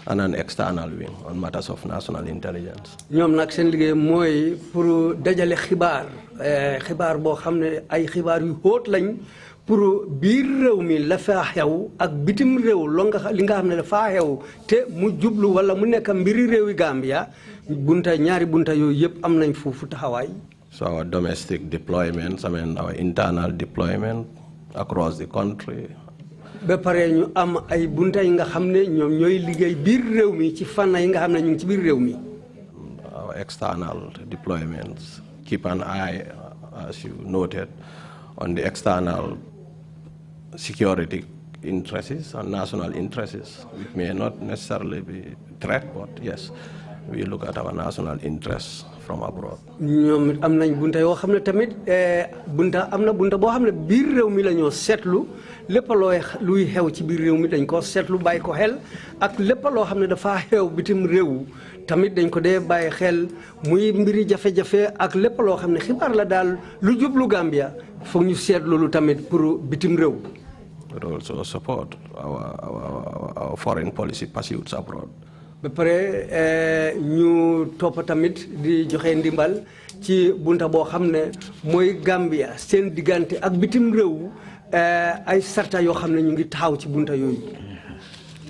and an external wing on matters of national intelligence. ñoom nag seen liggéey mooy pour dajale xibaar boo xam ne ay xibaar yu xóot lañ pour biir réew mi la fa xew ak bitim réew li nga xam ne dafa xew te mu jublu wala mu nekk mbiri réewi Gambia ñaari bunta yooyu yëpp am nañ foofu taxawaay. So our domestic deployments, our internal deployment across the country. ba pare ñu am ay bunta yi nga xam ne ñoom ñooy liggéey biir réew mi ci fànn yi nga xam ne ñu ngi ci biir réew mi. Our external deployments keep an eye, as you noted, on the external security interests and national interests, which may not necessarily be threat, but yes, we look at our national interests from abroad. ñoom am nañ bunta yoo xam ne tamit am na bunta boo xam ne biir réew mi la ñoo seetlu lépp luy xew ci biir réew mi dañ ko seetlu bàyyi ko xel ak lépp loo xam ne dafa xew bitim réew tamit dañ ko dee bàyyi xel muy mbiri jafe-jafe ak lépp loo xam ne xibaar la daal lu jublu Gambia foog ñu seetlu lu tamit pour bitim réew. But also support our foreign policy pursuits abroad. ba pare ñu topp tamit di joxe ndimbal ci bunta boo xam ne mooy Gambia seen diggante ak bitim réew ay sarta yoo xam ne ñu ngi taxaw ci bunta yooyu.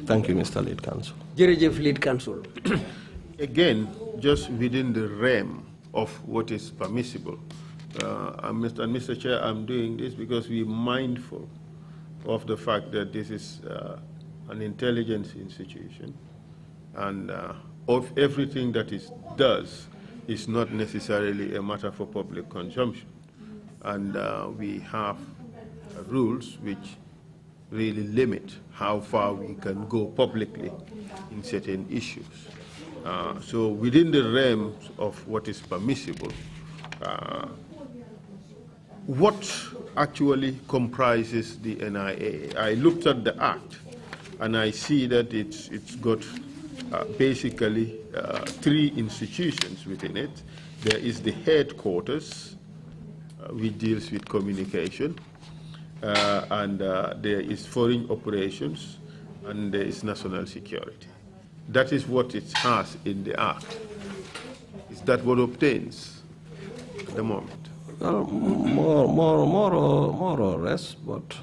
Thank you, Mr. Lead Counsel. jërëjëf Lead Counsel. Again, just within the realm of what is permissible. Mr. Chair, I'm doing this because we're mindful of the fact that this is an intelligence institution, and of everything that it does is not necessarily a matter for public consumption. And we have rules which really limit how far we can go publicly in certain issues. So within the realms of what is permissible, what actually comprises the NIA? I looked at the Act and I see that it's got basically 3 institutions within it. There is the headquarters, which deals with communication, and there is foreign operations, and there is national security. That is what it has in the Act. Is that what obtains at the moment? Well, more or less, but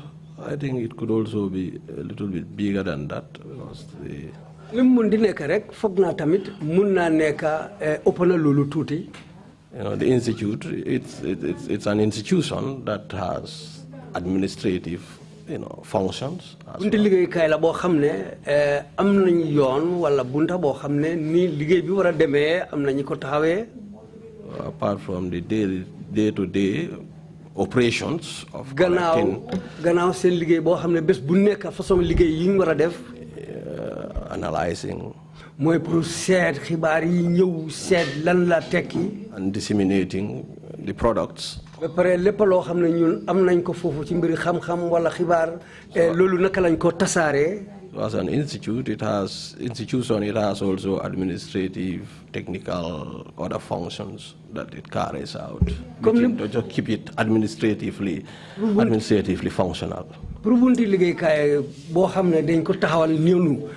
I think it could also be a little bit bigger than that, because the the institute, it's an institution that has administrative, functions. bunti liggéey kay la boo xam ne am nañ yoon wala bunta boo xam ne ni liggéey bi war a demee am nañu ko taxawee. Apart from the day-to-day operations of gannaaw seen liggéey boo xam ne bés bu nekk façon liggéey yi ñu war a def. Analyzing. mooy pour seet xibaar yi ñëw seet lan la tekki. And disseminating the products. ba pare lépp loo xam ne ñun am nañ ko foofu ci mbiri xam-xam wala xibaar loolu naka lañ ko tasaaree. As an institute, it has also administrative, technical, other functions that it carries out. To keep it administratively functional. pour bunti liggéeykaay boo xam ne dañ ko taxawal ñënu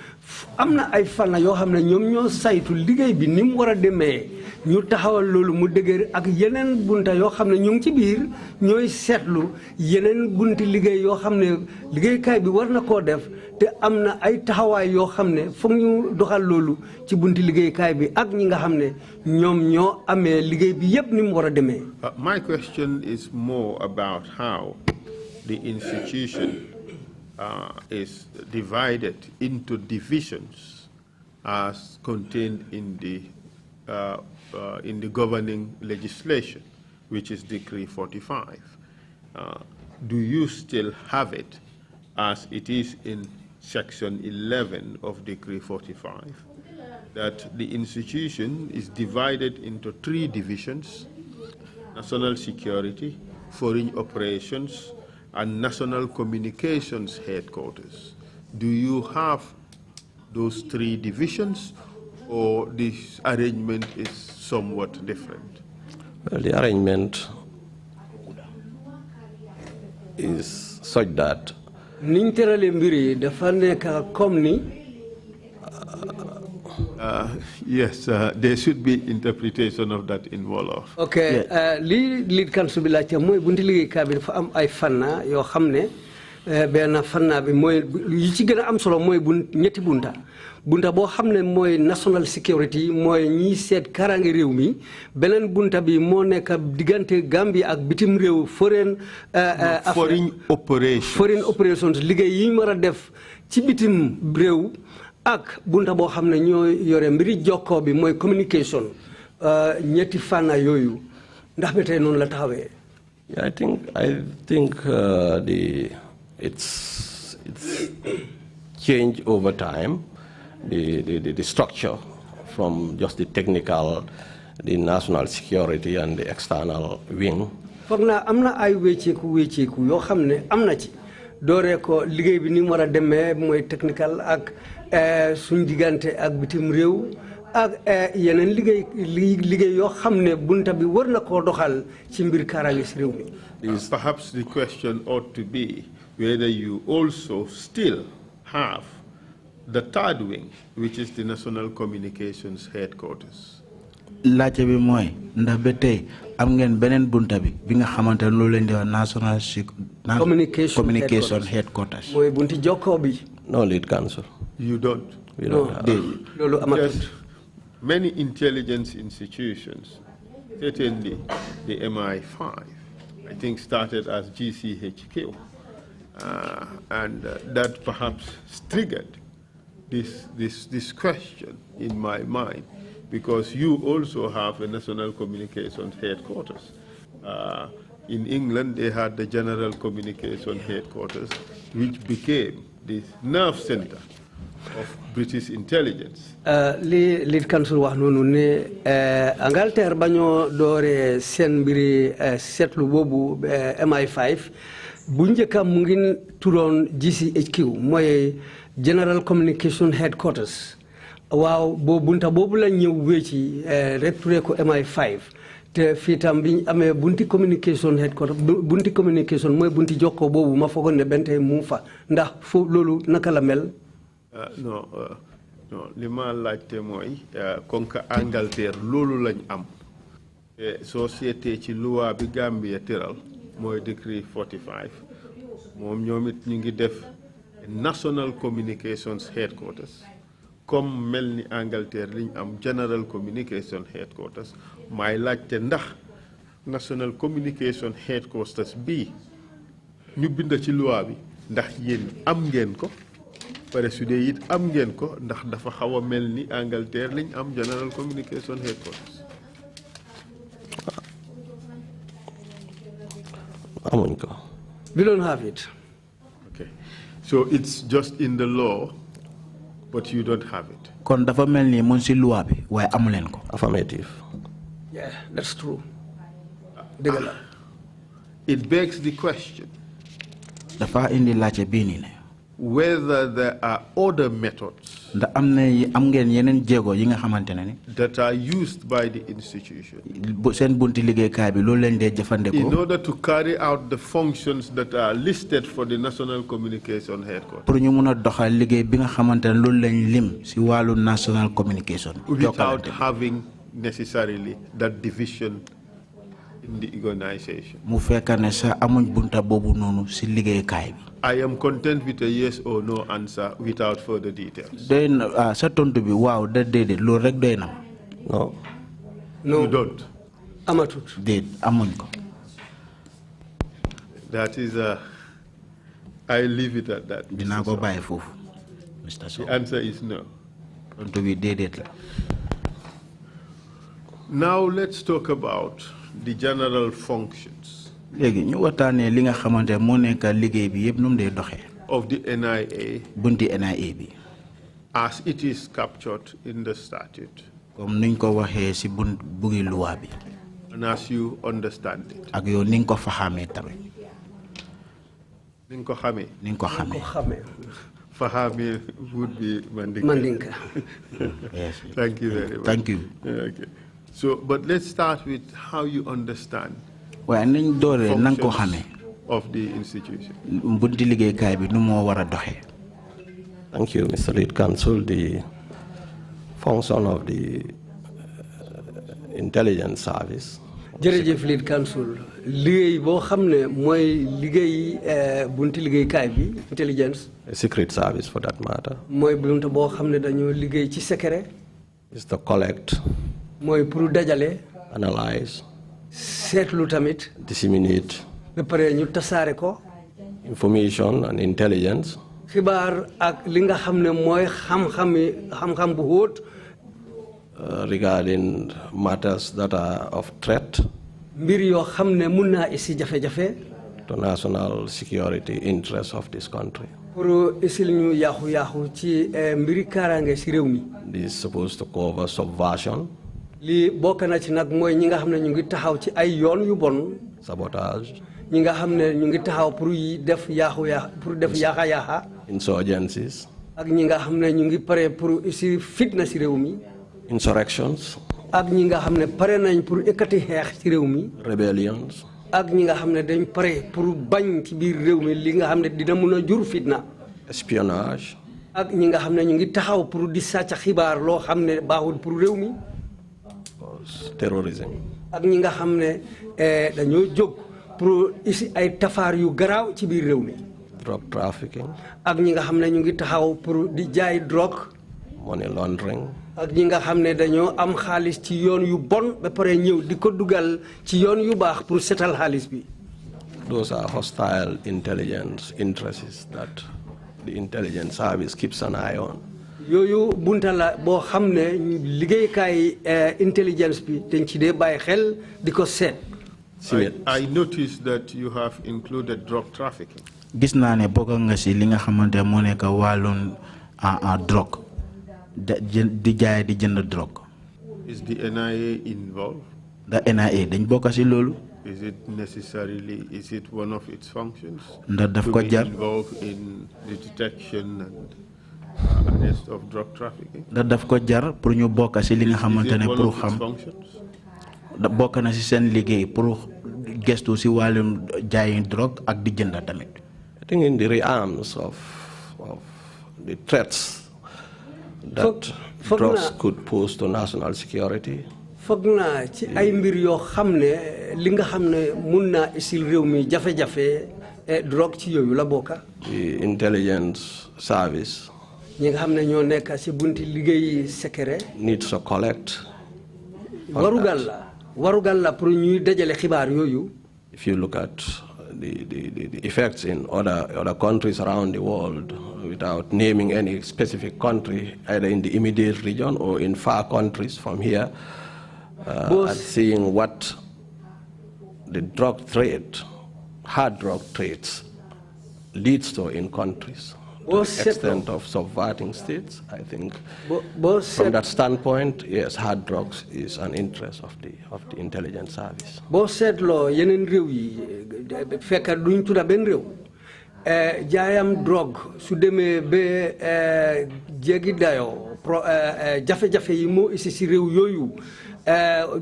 am na ay fànn yoo xam ne ñoom ñoo saytu liggéey bi ni mu war a demee ñu taxawal loolu mu dëgër ak yeneen bunta yoo xam ne ñu ngi ci biir ñooy seetlu yeneen bunti liggéey yoo xam ne liggéeykaay bi war na koo def te am na ay taxawaay yoo xam ne foog ñu doxal loolu ci bunti liggéeykaay bi ak ñi nga xam ne ñoom ñoo amee liggéey bi yépp ni mu war a demee. My question is more about how the institution is divided into divisions as contained in the governing legislation, which is Decree 45. Do you still have it as it is in Section 11 of Decree 45, that the institution is divided into 3 divisions: national security, foreign operations, and national communications headquarters? Do you have those 3 divisions, or this arrangement is somewhat different? Well, the arrangement is such that yes, there should be interpretation of that in Wolof. Okay, lead council bi laajte mooy bunti liggéeykaay bi dafa am ay fànn yoo xam ne benn fanna bi mooy yi ci gën a am solo mooy ñetti bunta boo xam ne mooy national security mooy ñiy seet kaaraange réew mi beneen bunta bi moo nekk diggante Gambie ak bitim réew foreign operations liggéey yi ñu war a def ci bitim réew ak bunta boo xam ne ñoo yore mbiri jokkoo bi mooy communication ñetti fànna yooyu ndax ba tey noonu la taxawee. Yeah, I think it's changed over time. The structure from just the technical, the national security and the external wing. foog naa am na ay wécceeku yoo xam ne am na ci dooree ko liggéey bi ni mu war a demee mooy technical ak suñ diggante ak bitim réew ak yeneen liggéey yoo xam ne bunta bi war na koo doxal ci mbir kaaraange si réew mi. Perhaps the question ought to be whether you also still have the third wing, which is the National Communications Headquarters. laajte bi mooy ndax ba tey am ngeen beneen bunta bi nga xamante ne loolu leen di wax National Communication Headquarters. mooy bunti jokkoo bi. No, lead counsel. You don't. We don't have. loolu amatul. Many intelligence institutions, certainly the MI5, I think started as GCHQ, and that perhaps triggered this question in my mind, because you also have a National Communications Headquarters. In England, they had the General Communication Headquarters, which became the nerve center of British intelligence. Lead counsel wax noonu ne Angleterre bañoo doore seen mbiri seetlu boobu MI5 bu njëkkam mu ngi turoon GCHQ mooy General Communication Headquarters waaw bunta boobu la ñëw wéeci rek turee ko MI5 te fii tam bi ñu amee bunti communication headquarters bunti communication mooy bunti jokkoo boobu ma foogoon ne bente mu fa ndax foofu loolu naka la mel. non li ma laajte mooy comme que Angleterre loolu lañ am soo seetee ci loi bi Gambia tëral mooy décret 45 moom ñoom it ñu ngi def National Communications Headquarters comme mel ni Angleterre liñ am General Communication Headquarters may laajte ndax National Communication Headquarters bii ñu bind ci loi bi ndax yéen am ngeen ko pare su dee it am ngeen ko ndax dafa xaw a mel ni Angleterre liñ am General Communication Headquarters. amuñ ko. We don't have it. Okay, so it's just in the law, but you don't have it. kon dafa mel ni mun si loi bi waaye amu leen ko. Affirmative. Yeah, that's true. dëgg la. It begs the question. dafa indi laajte bii nii ne. Whether there are other methods ndax am ngeen yeneen jéego yi nga xamante ne ni. that are used by the institution seen bunti liggéeykaay bi loolu leen dee jëfandikoo. in order to carry out the functions that are listed for the National Communication Headquarters. pour ñu mun a doxal liggéey bi nga xamante ne loolu lañ lim si wàllu national communication. without having necessarily that division in the organization. mu fekk ne sax amuñ bunta boobu noonu si liggéeykaay bi. I am content with a yes or no answer without further details. doy na sa tontu bi waaw da déedéet loolu rek doy na. No. No. You don't. Amatut. déet amuñ ko. That is I leave it at that. dinaa ko bàyyi foofu. Mr. Sow. The answer is no. tontu bi déedéet la. Now let's talk about the general functions léegi ñu waxtaanee li nga xamante moo nekk liggéey bi yëpp nu mu dee doxee. of the NIA bunti NIA bi. as it is captured in the statute comme niñ ko waxee si bugi luwa bi. and as you understand it. ak yow ni nga ko fa xamee tamit. ni nga ko xamee. ni nga ko xamee. Fahami would be Mandinka. Mandinka. Yes. Thank you very much. Thank you. Okay. So, but let's start with how you understand waaye nañ dooree na nga ko xamee. of the institution. bunti liggéeykaay bi nu moo war a doxee. Thank you, Mr. Lead Counsel. The function of the intelligence service jërëjëf lead counsel liggéey boo xam ne mooy liggéey bunti liggéeykaay bi intelligence. a secret service for that matter. mooy buntu boo xam ne dañoo liggéey ci secret. is to collect. mooy pour dajale. analyse. seetlu tamit. disseminate. ba pare ñu tasaare ko. information and intelligence. xibaar ak li nga xam ne mooy xam-xam bu xóot. Regarding matters that are of threat mbir yoo xam ne mun naa isi jafe-jafe to national security interests of this country. pour isil ñu yaaxu ci mbiri kaaraange si réew mi. This is supposed to cover subversion. lii bokk na ci nag mooy ñi nga xam ne ñu ngi taxaw ci ay yoon yu bon. Sabotage. ñi nga xam ne ñu ngi taxaw pour def yaaxa. Insurgencies. ak ñi nga xam ne ñu ngi pare pour isi fitna si réew mi. Insurrections. ak ñi nga xam ne pare nañ pour ekkati xeex ci réew mi. Rebellions. ak ñi nga xam ne dañ pare pour bañ ci biir réew mi li nga xam ne dina mun a jur fitna. Espionnage. ak ñi nga xam ne ñu ngi taxaw pour di sàcc xibaar loo xam ne baaxul pour réew mi. Terrorism. ak ñi nga xam ne dañoo jóg pour isi ay tafaar yu garaaw ci biir réew mi. Drug trafficking. ak ñi nga xam ne ñu ngi taxaw pour di jaay drogue. Money laundering. ak ñi nga xam ne dañoo am xaalis ci yoon yu bon ba pare ñëw di ko dugal ci yoon yu baax pour setal xaalis bi. Those are hostile intelligence interests that the intelligence service keeps an eye on. yooyu bunta la boo xam ne liggéeykaay intelligence bi dañ ci dee bàyyi xel di ko seet. I noticed that you have included drug trafficking. gis naa ne bokk nga si li nga xamante moo nekk wàllum drogue. di jaay di jënd drogue. Is the NIA involved? The NIA dañ bokk ci loolu. Is it one of its functions? ndax daf ko jar to be involved in the detection and arrest of drug trafficking? ndax daf ko jar pour ñu bokk ci li nga xamante ne pour xam. bokk na ci seen liggéey pour gestu ci wàllum jaayi drogue ak di jënd tamit. I think in the realms of the threats that drugs could pose to national security. foog naa ci ay mbir yoo xam ne li nga xam ne mun naa isil réew mi jafe-jafe drogue ci yooyu la bokka. The intelligence service. ñi nga xam ne ñoo nekk ci bunti liggéey secret. needs to collect. warugal la pour ñuy dajale xibaar yooyu. If you look at the effects in other countries around the world, without naming any specific country, either in the immediate region or in far countries from here, and seeing what the drug trade, hard drug trades, leads to in countries, to the extent of subverting states, I think from that standpoint, yes, hard drugs is an interest of the intelligence service. Bo seetloo yeneen réew yi fekk duñ tudda benn réew jaayam drogue su demee ba jéggi dayoo jafe-jafe yi moo isi si réew yooyu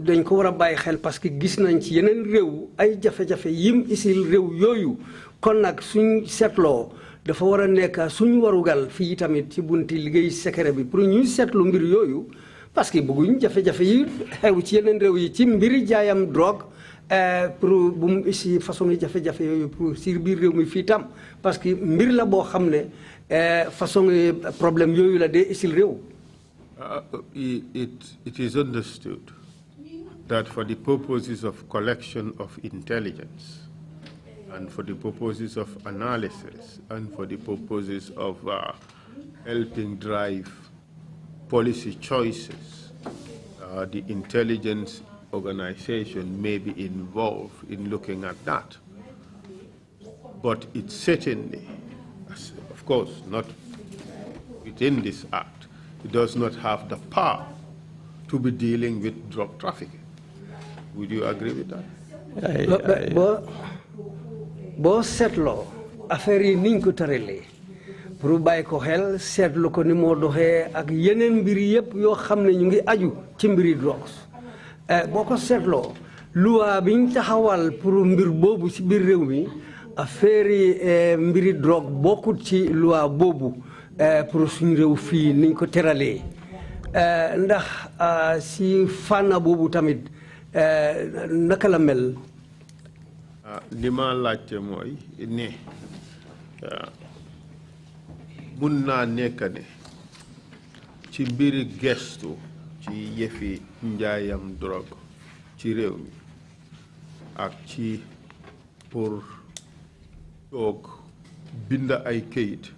dañ ko war a bàyyi xel parce que gis nañ ci yeneen réew ay jafe-jafe yim isil réew yooyu kon nag suñ seetloo dafa war a nekk suñu warugal fii tamit ci bunti liggéey secret bi pour ñuy seetlu mbir yooyu parce que bëgguñ jafe-jafe yi xew ci yeneen réew yi ci mbiri jaayam drogue pour bu mu isi façon yi jafe-jafe yooyu pour si biir réew mi fii tam parce que mbir la boo xam ne façon problème yooyu la dee isil réew. It is understood that for the purposes of collection of intelligence and for the purposes of analysis and for the purposes of helping drive policy choices, the intelligence organization may be involved in looking at that. But it certainly, of course, not within this act, it does not have the power to be dealing with drug trafficking. Would you agree with that? Bo seetloo affaire yi niñ ko tëralee pour bàyyi ko xel seetlu ko ni moo doxee ak yeneen mbir yëpp yoo xam ne ñu ngi aju ci mbiri drogue boo ko seetloo loi biñ taxawal pour mbir boobu ci biir réew mi affaire yi mbiri drogue bokkut ci loi boobu pour suñu réew fii niñ ko tëralee ndax si fànn boobu tamit naka la mel. li ma laajte mooy ne mun naa nekk ne ci mbiri gestu ci yëfi njaayam drogue ci réew mi ak ci pour toog bind ay këyit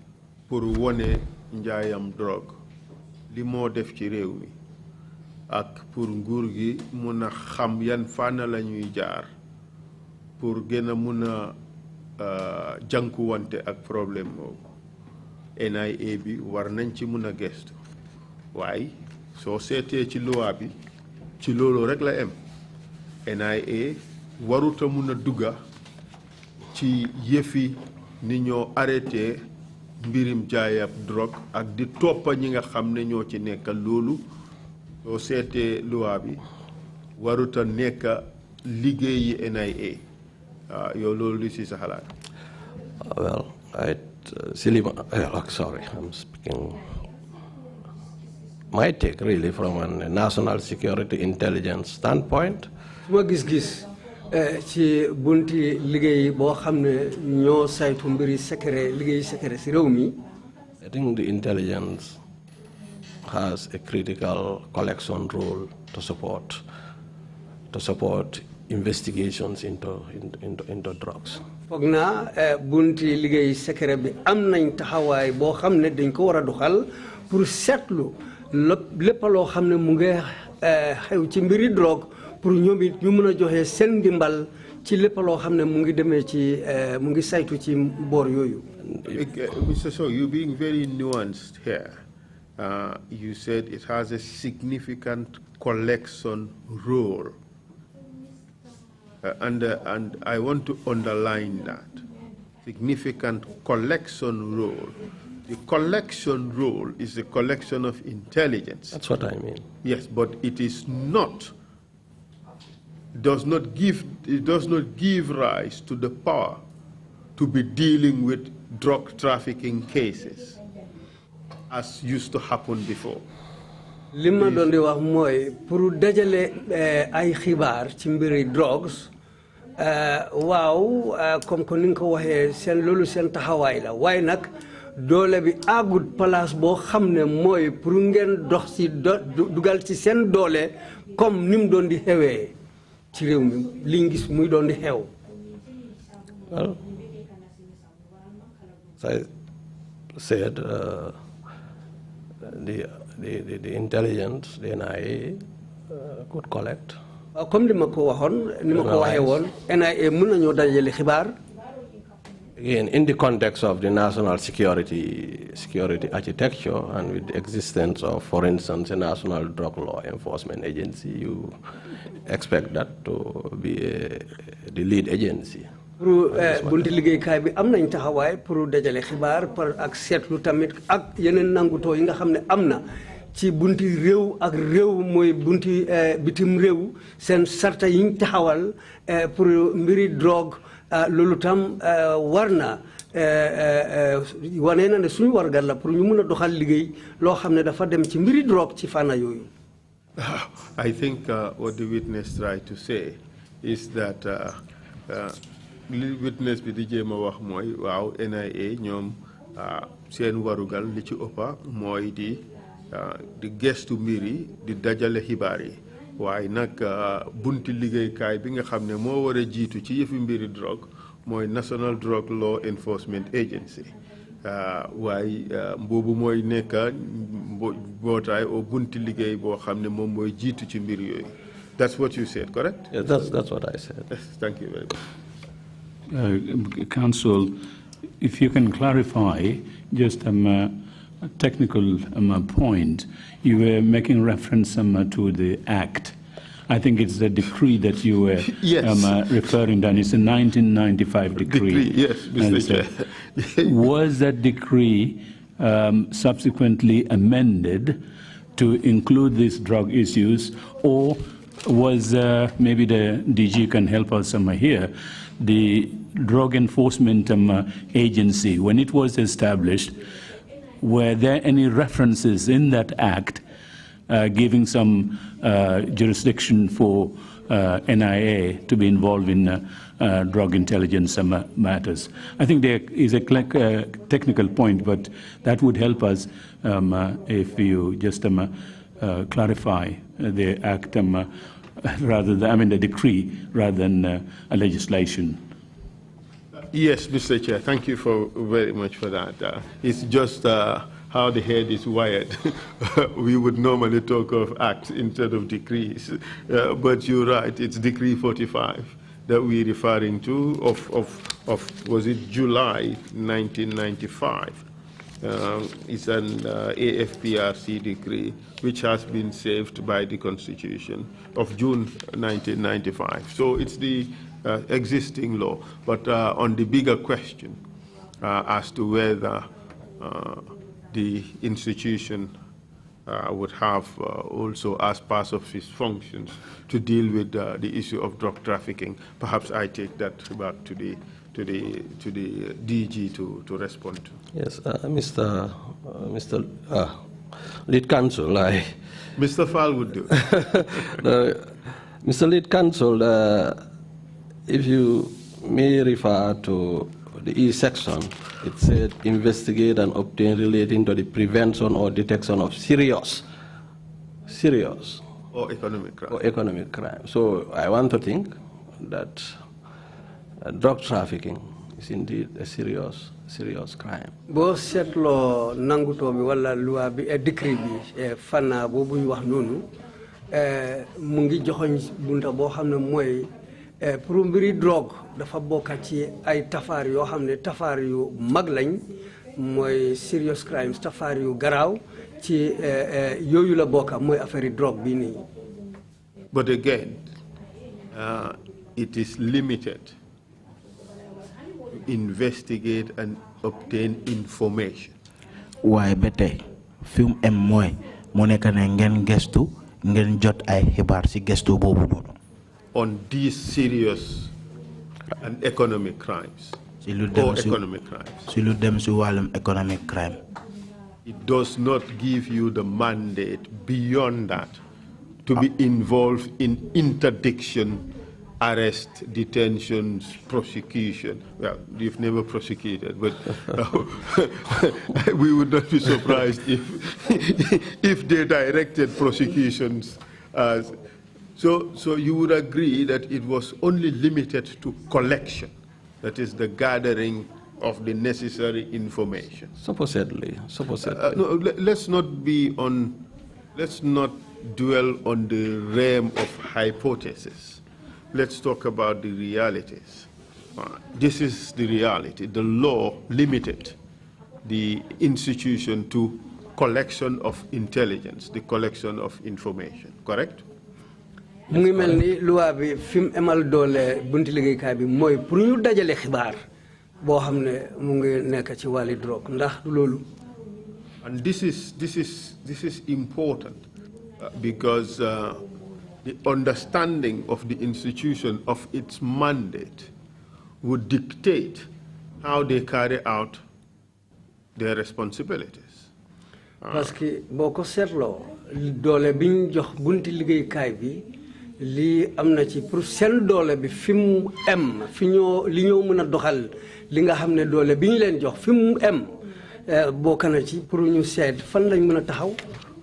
pour wone njaayam drogue li moo def ci réew mi ak pour nguur gi mun a xam yan fànn la ñuy jaar pour gën a mun a jànkuwante ak problème boobu NIA bi war nañ ci mun a gestu waaye soo seetee ci loi bi ci loolu rek la em NIA waruta mun a dugga ci yëfi ni ñoo arrêté mbirim jaayab drogue ak di toppa ñi nga xam ne ñoo ci nekk loolu soo seetee loi bi waruta nekk liggéeyi NIA yow loolu li si sa xalaat. Well, sorry, I'm speaking. My take really from a national security intelligence standpoint. Suma gis-gis ci bunti liggéey boo xam ne ñoo saytu mbiri secret liggéey secret si réew mi. I think the intelligence has a critical collection role to support investigations into drugs. foog naa bunti liggéey secret bi am nañ taxawaay boo xam ne dañ ko war a doxal pour seetlu lépp loo xam ne mu ngi xew ci mbiri drogue pour ñoom it ñu mën a joxe seen ndimbal ci lépp loo xam ne mu ngi demee ci mu ngi saytu ci boor yooyu. Mr. Sowe, you being very nuanced here. You said it has a significant collection role. And I want to underline that. Significant collection role. The collection role is a collection of intelligence. That's what I mean. Yes, but it is not, it does not give rise to the power to be dealing with drug trafficking cases, as used to happen before. li ma doon di wax mooy pour dajale ay xibaar ci mbiri drugs waaw comme que ni nga ko waxee seen loolu seen taxawaay la waaye nag doole bi àggut place boo xam ne mooy pour ngeen dox ci dugal ci seen doole comme ni mu doon di xewee ci réew mi liñ gis muy doon di xew. Well, as I said, the intelligence, the NIA could collect. Comme ni ma ko waxoon ni ma ko waxee woon NIA mën nañoo dajale xibaar. Again, in the context of the national security architecture and with the existence of, for instance, a national drug law enforcement agency, you expect that to be the lead agency. Pour bunti liggéeykaay bi am nañ taxawaay pour dajale xibaar par ak seetlu tamit ak yeneen nangutoo yi nga xam ne am na ci bunti réew ak réew mooy bunti bitim réew seen sarta yiñ taxawal pour mbiri drogue loolu tam war na wane na ne suñu wargal la pour ñu mën a doxal liggéey loo xam ne dafa dem ci mbiri drogue ci fànn yooyu. I think what the witness tried to say is that li witness bi di jéem a wax mooy waaw NIA ñoom seen warugal li ci ëppa mooy di gestu mbir yi di dajale xibaar yi waaye nag bunti liggéeykaay bi nga xam ne moo war a jiitu ci yëfi mbiri drogue mooy National Drug Law Enforcement Agency waaye boobu mooy nekk mbootaay o bunti liggéey boo xam ne moom mooy jiitu ci mbir yooyu. That's what you said, correct? Yes, that's what I said. Yes, thank you very much. Counsel, if you can clarify just a technical point, you were making reference to the act. I think it's the decree that you were referring to, and it's a 1995 decree. Yes, Mr. Chair. Was that decree subsequently amended to include these drug issues, or was maybe the DG can help us here, the Drug Enforcement Agency, when it was established, were there any references in that act giving some jurisdiction for NIA to be involved in drug intelligence matters. I think there is a technical point, but that would help us if you just clarify the act rather than, the decree rather than a legislation. Yes, Mr. Chair, thank you very much for that. It's just how the head is wired. We would normally talk of acts instead of decrees. But you're right, it's Decree 45 that we're referring to of was it July 1995? It's an AFPRC decree which has been saved by the Constitution of June 1995. So it's the existing law. But on the bigger question as to whether the institution would have also as part of its functions to deal with the issue of drug trafficking, perhaps I take that back to the DG to respond to. Yes, Mr. Lead Counsel, Mr. Fall would do. Mr. Lead Counsel, if you may refer to the E section, it said investigate and obtain relating to the prevention or detection of serious or economic crime. So I want to think that drug trafficking is indeed a serious crime. Bo setlo nanguto bi wala loi bi décret bi fana bobu ñu wax nonu mu ngi joxoñ bunta bo xamne moy pour mbiri drogue dafa bokk ci ay tafaar yoo xam ne tafaar yu mag lañ mooy serious crimes tafaar yu garaaw ci yooyu la bokk mooy affaire drogue bi nii. But again, it is limited to investigate and obtain information. waaye ba tey fi mu am mooy mu nekk ne ngeen gestu ngeen jot ay xibaar ci gestu boobu noonu. On these serious and economic crimes or economic crimes. Economic crime. It does not give you the mandate beyond that to be involved in interdiction, arrest, detentions, prosecution. Well, you've never prosecuted, but we would not be surprised if they directed prosecutions as. So you would agree that it was only limited to collection, that is the gathering of the necessary information. Supposedly. No, let's not dwell on the realm of hypothesis. Let's talk about the realities. This is the reality. The law limited the institution to collection of intelligence, the collection of information, correct? mu ngi mel ni loi bi fi mu emal doole bunti liggéeykaay bi mooy pour ñu dajale xibaar boo xam ne mu ngi nekk ci wàlli drogue ndax du loolu. And this is important because the understanding of the institution of its mandate would dictate how they carry out their responsibilities. Parce que boo ko seetloo doole bi ñu jox bunti liggéeykaay bi lii am na ci pour seen doole bi fi mu em fi ñoo li ñoo mën a doxal li nga xam ne doole bi ñu leen jox fi mu em bokk na ci pour ñu seet fan lañ mën a taxaw.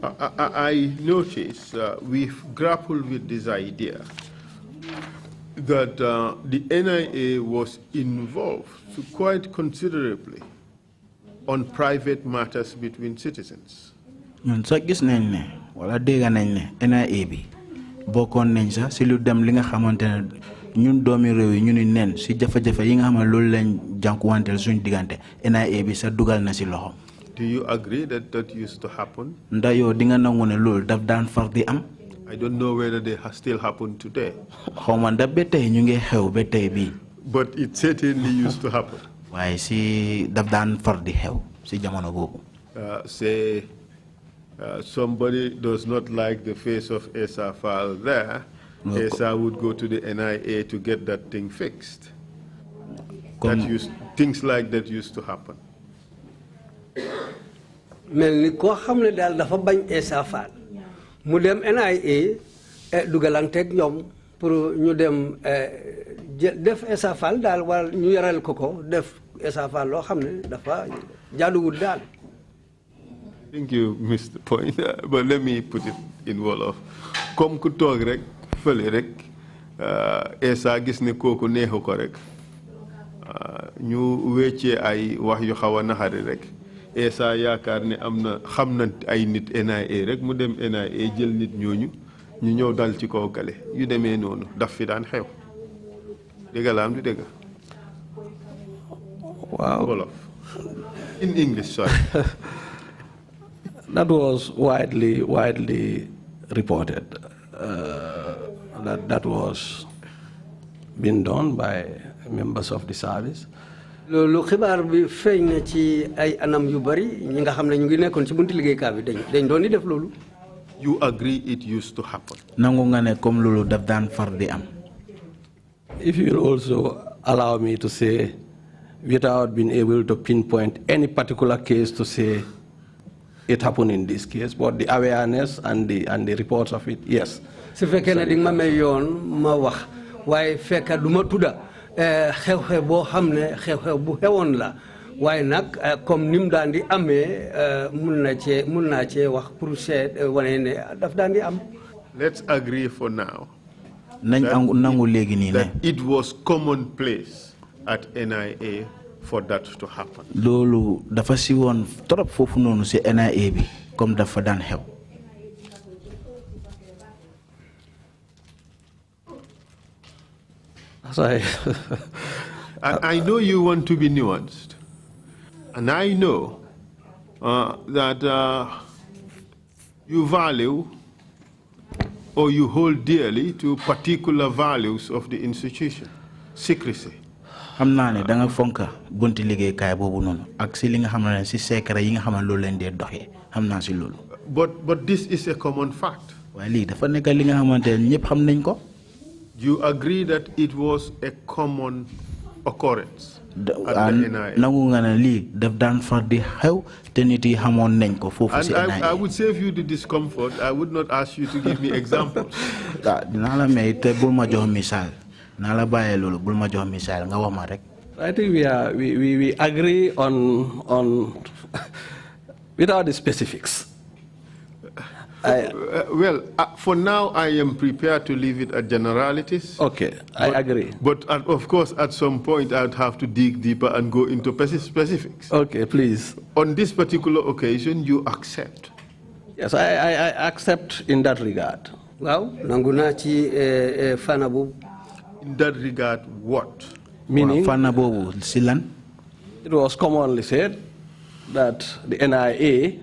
I notice we've grappled with this idea that the NIA was involved quite considerably on private matters between citizens. ñun sax gis nañ ne wala dégg nañ ne NIA bi bokkoon nañ sax si lu dem li nga xamante ne ñun doomi réew yi ñu ni nen si jafe-jafe yi nga xam ne loolu lañ jànkuwanteel suñu diggante NIA bi sax dugal na si loxo. Do you agree that that used to happen? ndax yow di nga nangu ne loolu daf daan far di am. I don't know whether they still happen today. xaw ma ndax ba tey ñu ngi xew ba tey bii. But it certainly used to happen. waaye si daf daan far di xew si jamono boobu. Say somebody does not like the face of Esa Fall there, Esa would go to the NIA to get that thing fixed. Things like that used to happen. mel ni koo xam ne daal dafa bañ Esa Fall mu dem NIA dugalanteeg ñoom pour ñu dem def esafal daal wala ñu yaral ko def esafal loo xam ne dafa jaaduwul daal. I think you missed the point, but let me put it in Wolof. Comme ku toog rek fële rek Essa gis ne kooku neexu ko rek ñu weccee ay wax yu xaw a naxari rek Essa yaakaar ne am na xam na ay nit NIA rek mu dem NIA jël nit ñooñu ñu ñëw dal ci kaw kale yu demee noonu daf fi daan xew dégg la am du dégg. Wow. Wolof. In English, sorry. That was widely reported. That was been done by members of the service. loolu xibaar bi feeñ na ci ay anam yu bari ñi nga xam ne ñu ngi nekkoon ci buntu liggéeykaay bi dañ doon di def loolu. You agree it used to happen? nangu nga ne comme loolu daf daan far di am. If you will also allow me to say, without being able to pinpoint any particular case to say it happened in this case, but the awareness and the reports of it, yes. su fekkee ne di nga ma may yoon ma wax waaye fekk du ma tudda xew-xew boo xam ne xew-xew bu xewoon la waaye nag comme ni mu daan di amee mun naa cee wax pour seet wane ne daf daan di am. Let's agree for now nangu léegi nii ne that it was commonplace at NIA for that to happen. loolu dafa si woon trop foofu noonu si NIA bi comme dafa daan xew. I know you want to be nuanced, and I know that you value or you hold dearly to particular values of the institution, secrecy. xam naa ne da nga fonka bunti liggéeykaay boobu noonu ak si li nga xam ne si secret yi nga xam ne loolu leen dee doxee xam naa si loolu. But this is a common fact. waaye lii dafa nekk li nga xamante ne ñëpp xam nañ ko. You agree that it was a common occurrence at the NIA? nangu nga ne lii daf daan far di xew te nit yi xamoon nañ ko foofu si NIA. And I would save you the discomfort. I would not ask you to give me examples. dinaa la may te bul ma jox misaal naa la bàyyee loolu bul ma jox misaal nga wax ma rek. I think we agree on without the specifics. For now, I am prepared to leave it at generalities. Okay, I agree. But of course, at some point, I'd have to dig deeper and go into specifics. Okay, please. On this particular occasion, you accept? Yes, I accept in that regard. Wow, nangu naa ci fana boobu. In that regard, what? Meaning, fana boobu si lan. It was commonly said that the NIA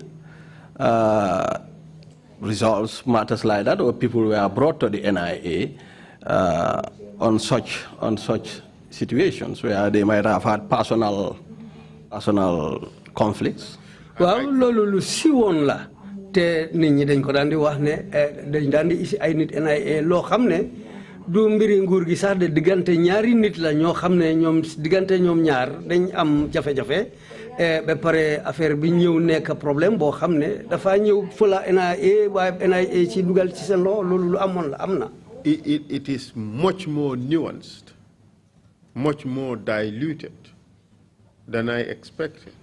resolves matters like that, or people were brought to the NIA on such situations where they might have had personal conflicts. Waaw loolu lu siiwoon la te nit ñi dañ ko daan di wax ne dañ daan di isi ay nit NIA loo xam ne du mbiri nguur gi sax de diggante ñaari nit la ñoo xam ne ñoom diggante ñoom ñaar dañ am jafe-jafe ba pare affaire bi ñëw nekk problème boo xam ne dafa ñëw fëla NIA waaye NIA ci dugal ci seen loxo loolu lu amoon la am na. It is much more nuanced, much more diluted than I expected.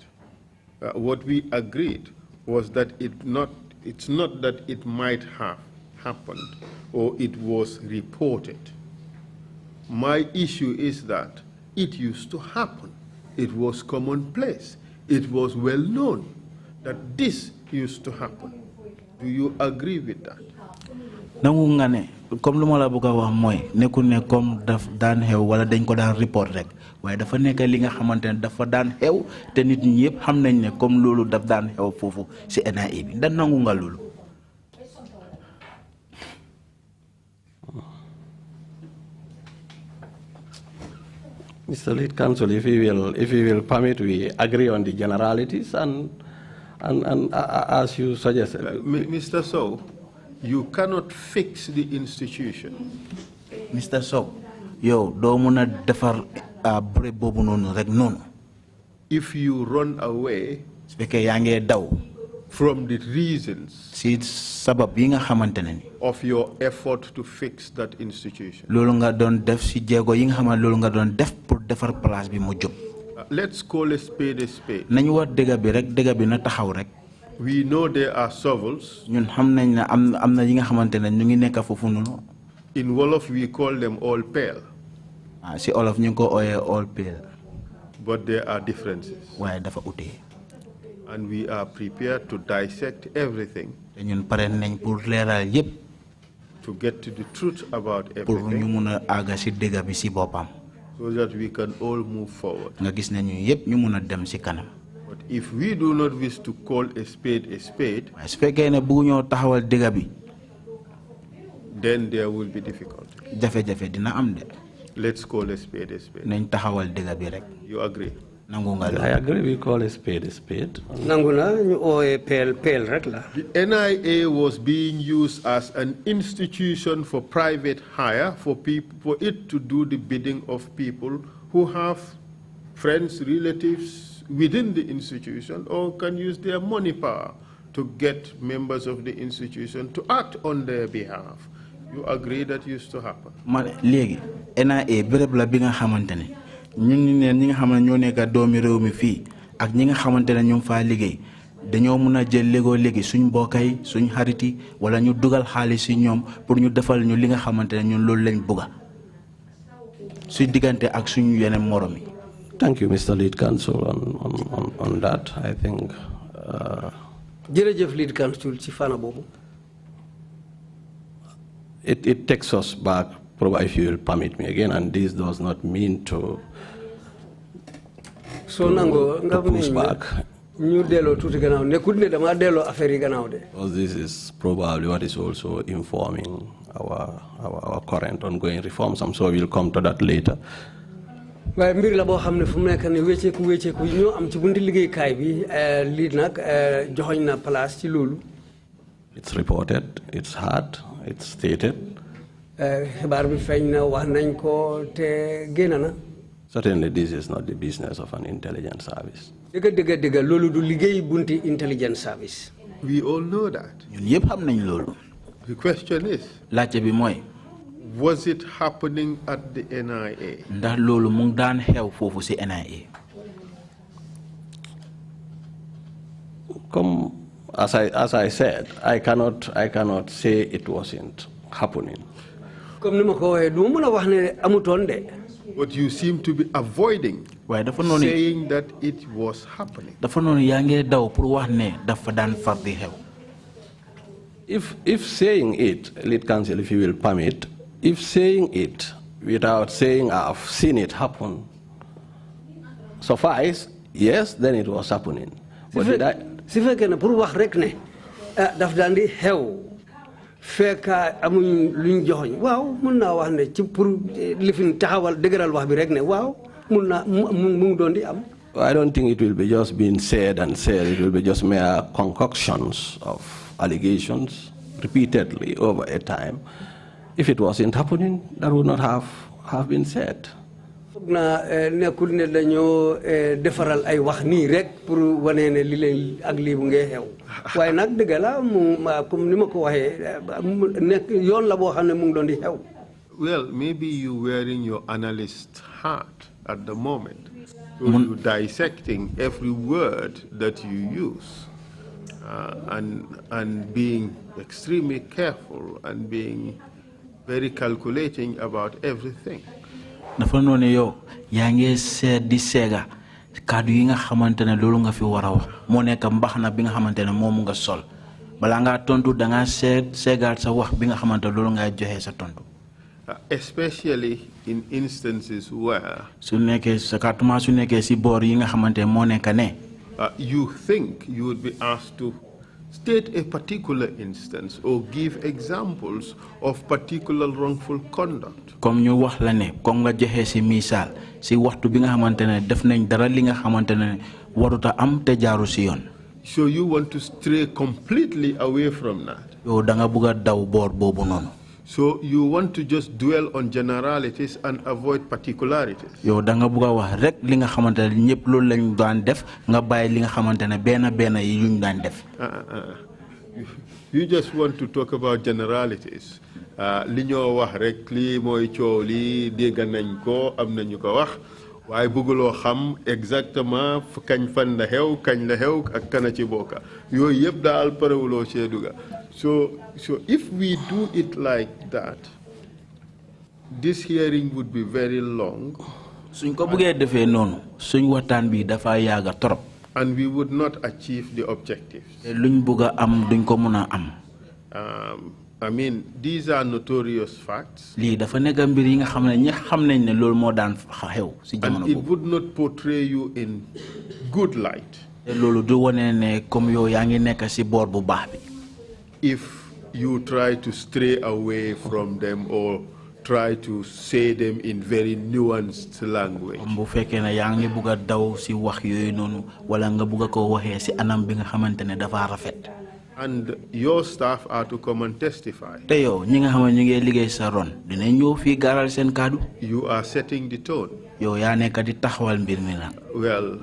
What we agreed was that it's not that it might have happened or it was reported. My issue is that it used to happen. It was commonplace. It was well known that this used to happen. Do you agree with that? nangu nga ne comme lu ma la bëgg a wax mooy nekkul ne comme daf daan xew wala dañ ko daan report rek waaye dafa nekk li nga xamante ne dafa daan xew te nit ñi yëpp xam nañ ne comme loolu daf daan xew foofu si NIA bi ndax nangu nga loolu. Mr. Lead Counsel, if you will permit, we agree on the generalities and as you suggested. Mr. Sowe, you cannot fix the institution. Mr. Sowe, yow doo mën a defar bërëb boobu noonu rek noonu. If you run away su fekkee yaa ngee daw. from the reasons si sabab yi nga xamantene ni of your effort to fix that institution. lolu nga don def si jéego yi nga xamantene lolu nga don def pour defar place bi mu jub. Let's call a spade a spade. nañu wax dëgg bi rek dëgg bi na taxaw rek. We know there are shovels. ñun xam nañ na am na yi nga xamantene ñu ngi nekk fofu nonu. In Wolof we call them all pale. Si Wolof ñu ko oyé all pale. But there are differences. Waaye dafa uté. And we are prepared to dissect everything. Te ñun paré nañ pour léral yépp. To get to the truth about everything. Pour ñu mëna aga ci dëgg bi ci bopam. So that we can all move forward. Nga gis nañu yépp ñu mëna dem ci kanam. But if we do not wish to call a spade, su fekkee ne bëggu ñoo taxawal dëgg bi. Then there will be difficulty. Jafe-jafe dina am de. Let's call a spade a spade. Nañ taxawal dëgg bi rek. You agree? I agree, we call a spade a spade. The NIA was being used as an institution for private hire for people, for it to do the bidding of people who have friends, relatives within the institution, or can use their money power to get members of the institution to act on their behalf. You agree that used to happen? Legi NIA béréb la bi nga xamantene ñun ñi nga xamantene ñoo nekk doomi réew mi fii ak ñi nga xamantene ñu fa liggéey dañoo mëna jël léegi suñ mbokay suñ xariti wala ñu dugal xaalis ci ñoom pour ñu defal ñu li nga xamantene ñun loolu lañ bëgga suñ digante ak suñ yeneen morom yi. Thank you, Mr. Lead Counsel, on that. I think. Jërëjëf Lead Counsel ci fana boobu. It takes us back, probably if you will permit me again, and this does not mean to push back. Because this is probably what is also informing our current ongoing reforms. I'm sure we'll come to that later. It's reported, it's heard, it's stated. Certainly this is not the business of an intelligence service. We all know that. The question is, was it happening at the NIA? As I said, I cannot say it wasn't happening. But you seem to be avoiding saying that it was happening. If saying it, Lead Counsel, if you will permit, if saying it without saying I've seen it happen suffice, yes, then it was happening. But did I? Feka amuñ luñ joxoñ waaw mën naa wax ne ci pour lifin taxawal dëgëral wax bi rek ne waaw mën naa mu doon di am. I don't think it will be just being said and said. It will be just mere concoctions of allegations repeatedly over a time. If it wasn't happening, that would not have been said. Foog naa nekkul ne dañoo defaral ay wax nii rek pour wane ne li leen ak lii bu ngee xew. Waaye nag dëgg la comme ni ma ko waxee nekk yoon la boo xam ne mu ngi doon di xew. Well, maybe you wearing your analyst hat at the moment. So you're dissecting every word that you use and being extremely careful and being very calculating about everything. Dafa noonu yow yaa ngi seet di seega kaddu yi nga xamantene loolu nga fi war a wax moo nekk mbaxna bi nga xamantene moom nga sol bala nga tontu da nga seegaat sa wax bi nga xamantene loolu nga joxe sa tontu. Especially in instances where su nekkee sa katuma su nekkee si boor yi nga xamantene moo nekk ne you think you would be asked to state a particular instance or give examples of particular wrongful conduct. Comme ñu wax la ne comme nga joxe si misaal si waxtu bi nga xamantene def nañ dara li nga xamantene waruta am te jaaru si yoon. So you want to stray completely away from that. Yow da nga bëgg daw boor boobu noonu. So you want to just dwell on generalities and avoid particularities. Yo da nga bëgg wax rek li nga xamantene ñepp loolu lañ daan def nga bay li nga xamantene ben yi ñu daan def. You just want to talk about generalities. Li ñoo wax rek li moy ciow li dégg nañ ko am nañu ko wax waye bëgguloo xam exactement kañ fan la xew kañ la xew ak kana ci boka yoy yeb daal parewuloo ci duga. So if we do it like that, this hearing would be very long. Suñ ko bëggee defee noonu suñ waxtaan bi dafa yaaga trop. And we would not achieve the objectives. Luñ bëgg am duñ ko mëna am. I mean, these are notorious facts. Lii dafa nekk mbir yi nga xam ne ñi xam nañ ne loolu moo daan xew ci jamono boobu. And it would not portray you in good light. Te loolu du wone ne comme yow yaa ngi nekk ci boor bu baax bi. If you try to stray away from them or try to say them in very nuanced language. Bu fekkee ne yaa ngi bëgg a daw ci wax yooyu noonu wala nga bëgg ko waxee ci anam bi nga xamante ne dafa rafet. And your staff are to come and testify. Te yow ñi nga xam ne ñu ngi liggéey sa ron dinañ ñëw fii gaaral seen kaddu. You are setting the tone. Yow yaa nekk di taxawal mbir mi nag. Well,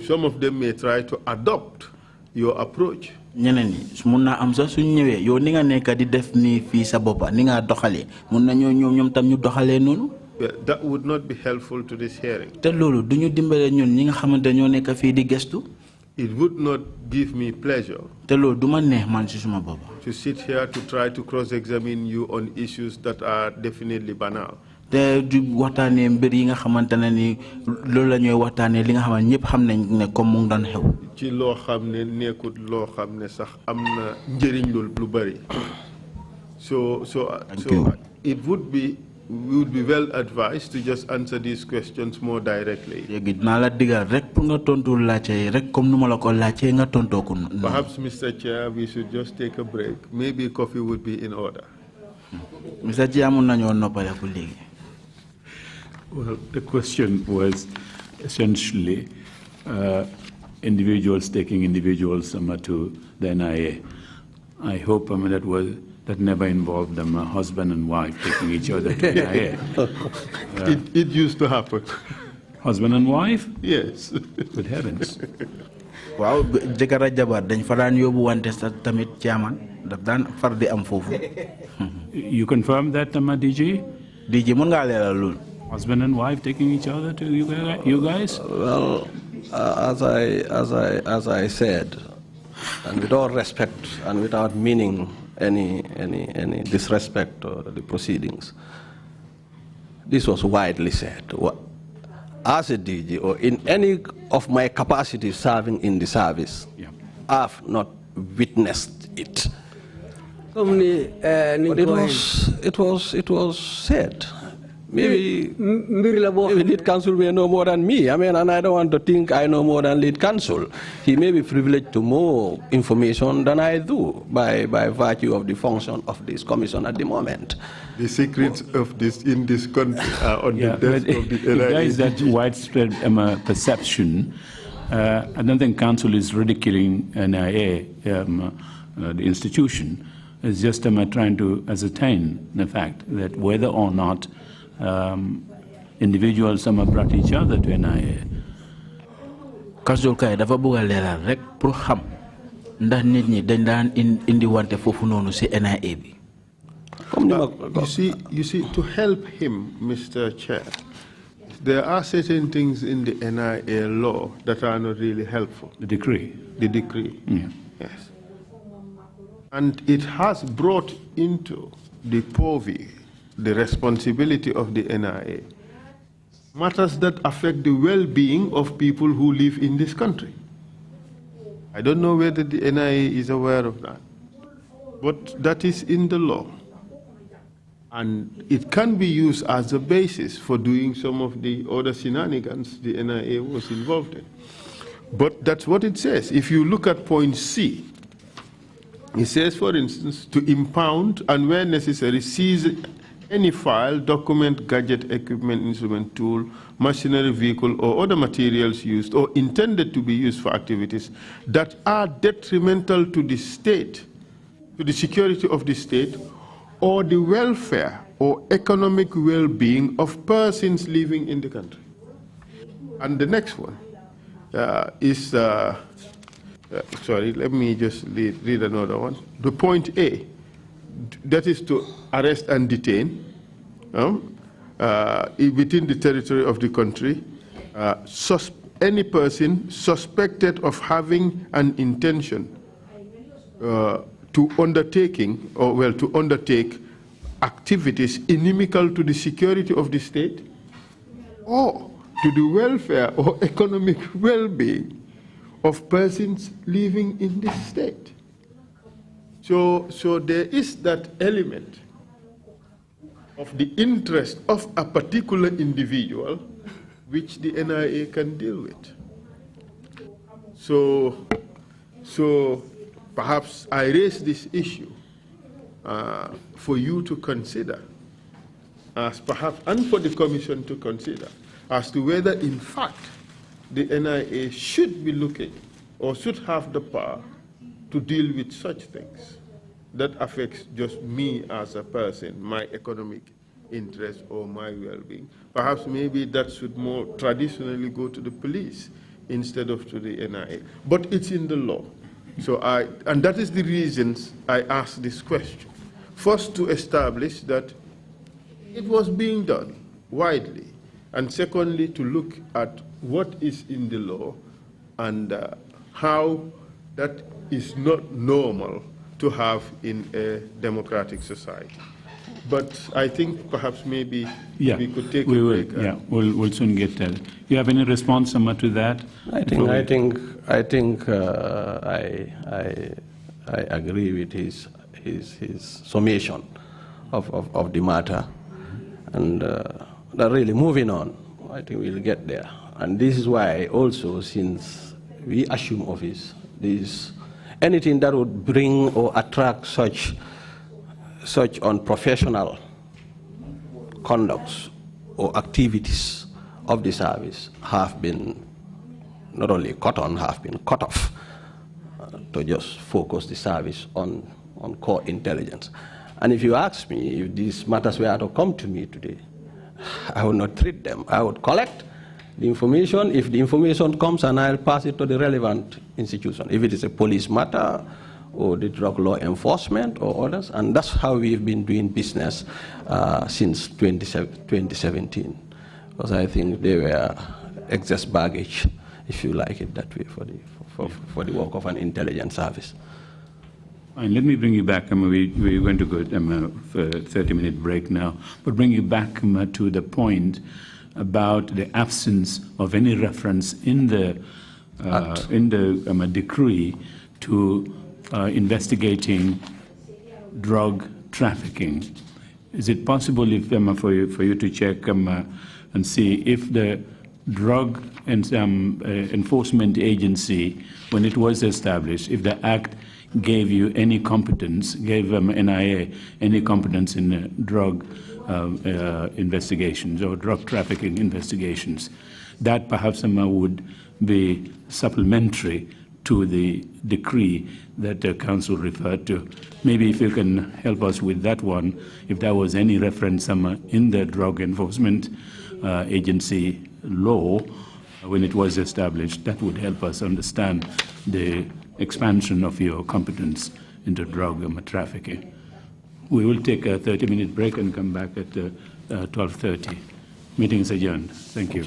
some of them may try to adopt your approach. Ñeneen ñi mun naa am sax suñ ñëwee yow ni nga nekk di def nii fii sa boppa ni nga doxalee mun na ñoom tam ñu doxalee noonu. That would not be helpful to this hearing. Te loolu du ñu dimbale ñun ñi nga xamante ñoo nekk fii di gestu. It would not give me pleasure te loolu du ma neex man ci suma boppa. To sit here to try to cross-examine you on issues that are definitely banal. Te du waxtaanee mbir yi nga xamante ne ni loolu la ñuy waxtaanee li nga xam ne ñëpp xam nañ ne comme mu ngi doon xew. ci loo xam ne nekkut loo xam ne sax am na njëriñ lu bari. So it would be well advised to just answer these questions more directly. léegi dinaa la digal rek pour nga tontu laajte yi rek comme nu ma la ko laajtee nga tontoo ko. Perhaps, Mr. Chair, we should just take a break. Maybe coffee would be in order. Mr. Chair, mun nañoo noppale ko léegi. Well, the question was essentially individuals taking individuals to the NIA. I hope that never involved them, a husband and wife taking each other to the NIA. It used to happen. Husband and wife? Yes. Good heavens. Wow, jëkkër ak jabar dañ fa daan yóbbu wante sa tamit caaman daf daan far di am foofu. You confirm that, DG? DG, mun ngaa leeral loolu. Husband and wife taking each other to you guys? Well, as I said, and with all respect and without meaning any disrespect to the proceedings, this was widely said. As a DG or in any of my capacities serving in the service, I've not witnessed it. But it was said. Maybe lead counsel may know more than me. I mean, and I don't want to think I know more than lead counsel. He may be privileged to more information than I do by virtue of the function of this commission at the moment. The secrets of this in this country are on the desk of the NIA. If there is that widespread perception, I don't think counsel is ridiculing NIA, the institution. It's just trying to ascertain the fact that whether or not individuals brought each other to NIA. Counsel kay dafa bëgg leeral rek pour xam ndax nit ñi dañ daan indi wante foofu noonu ci NIA bi. You see, to help him, Mr. Chair, there are certain things in the NIA law that are not really helpful. The decree. The decree. Yeah. Yes. And it has brought into the purview the responsibility of the NIA matters that affect the well-being of people who live in this country. I don't know whether the NIA is aware of that, but that is in the law. And it can be used as a basis for doing some of the other shenanigans the NIA was involved in. But that's what it says. If you look at point C, it says, for instance, to impound and where necessary, seize any file, document, gadget, equipment, instrument, tool, machinery, vehicle, or other materials used or intended to be used for activities that are detrimental to the state, to the security of the state, or the welfare or economic well-being of persons living in the country. And the next one is, sorry, let me just read another one. The point A, that is to arrest and detain within the territory of the country any person suspected of having an intention to undertake activities inimical to the security of the state or to the welfare or economic well-being of persons living in this state. So there is that element of the interest of a particular individual which the NIA can deal with. So perhaps I raise this issue for you to consider, as perhaps, and for the Commission to consider, as to whether in fact the NIA should be looking or should have the power to deal with such things that affects just me as a person, my economic interest or my well-being. Perhaps maybe that should more traditionally go to the police instead of to the NIA. But it's in the law. So and that is the reasons I asked this question. First, to establish that it was being done widely. And secondly, to look at what is in the law and how that is not normal to have in a democratic society. But I think perhaps maybe we could take a break. Yeah, we'll soon get there. You have any response, Amma, to that? I agree with his summation of the matter, and that really moving on. I think we'll get there, and this is why also, since we assume office, anything that would bring or attract such unprofessional conducts or activities of the service have been not only cut on, have been cut off to just focus the service on core intelligence. And if you ask me if these matters were to come to me today, I would not treat them. I would collect the information. If the information comes, and I'll pass it to the relevant institution. If it is a police matter, or the drug law enforcement, or others, and that's how we've been doing business since 2017. Because I think they were excess baggage, if you like it that way, for the work of an intelligence service. Fine, let me bring you back. We're going to go for a 30-minute break now, but bring you back to the point about the absence of any reference in the decree to investigating drug trafficking. Is it possible for you to check and see if the drug enforcement agency, when it was established, if the Act gave you any competence, gave NIA any competence in drug investigations or drug trafficking investigations? That perhaps would be supplementary to the decree that the Council referred to. Maybe if you can help us with that one, if there was any reference in the Drug Enforcement Agency law when it was established, that would help us understand the expansion of your competence into drug trafficking. We will take a 30-minute break and come back at 12:30. Meeting is adjourned. Thank you.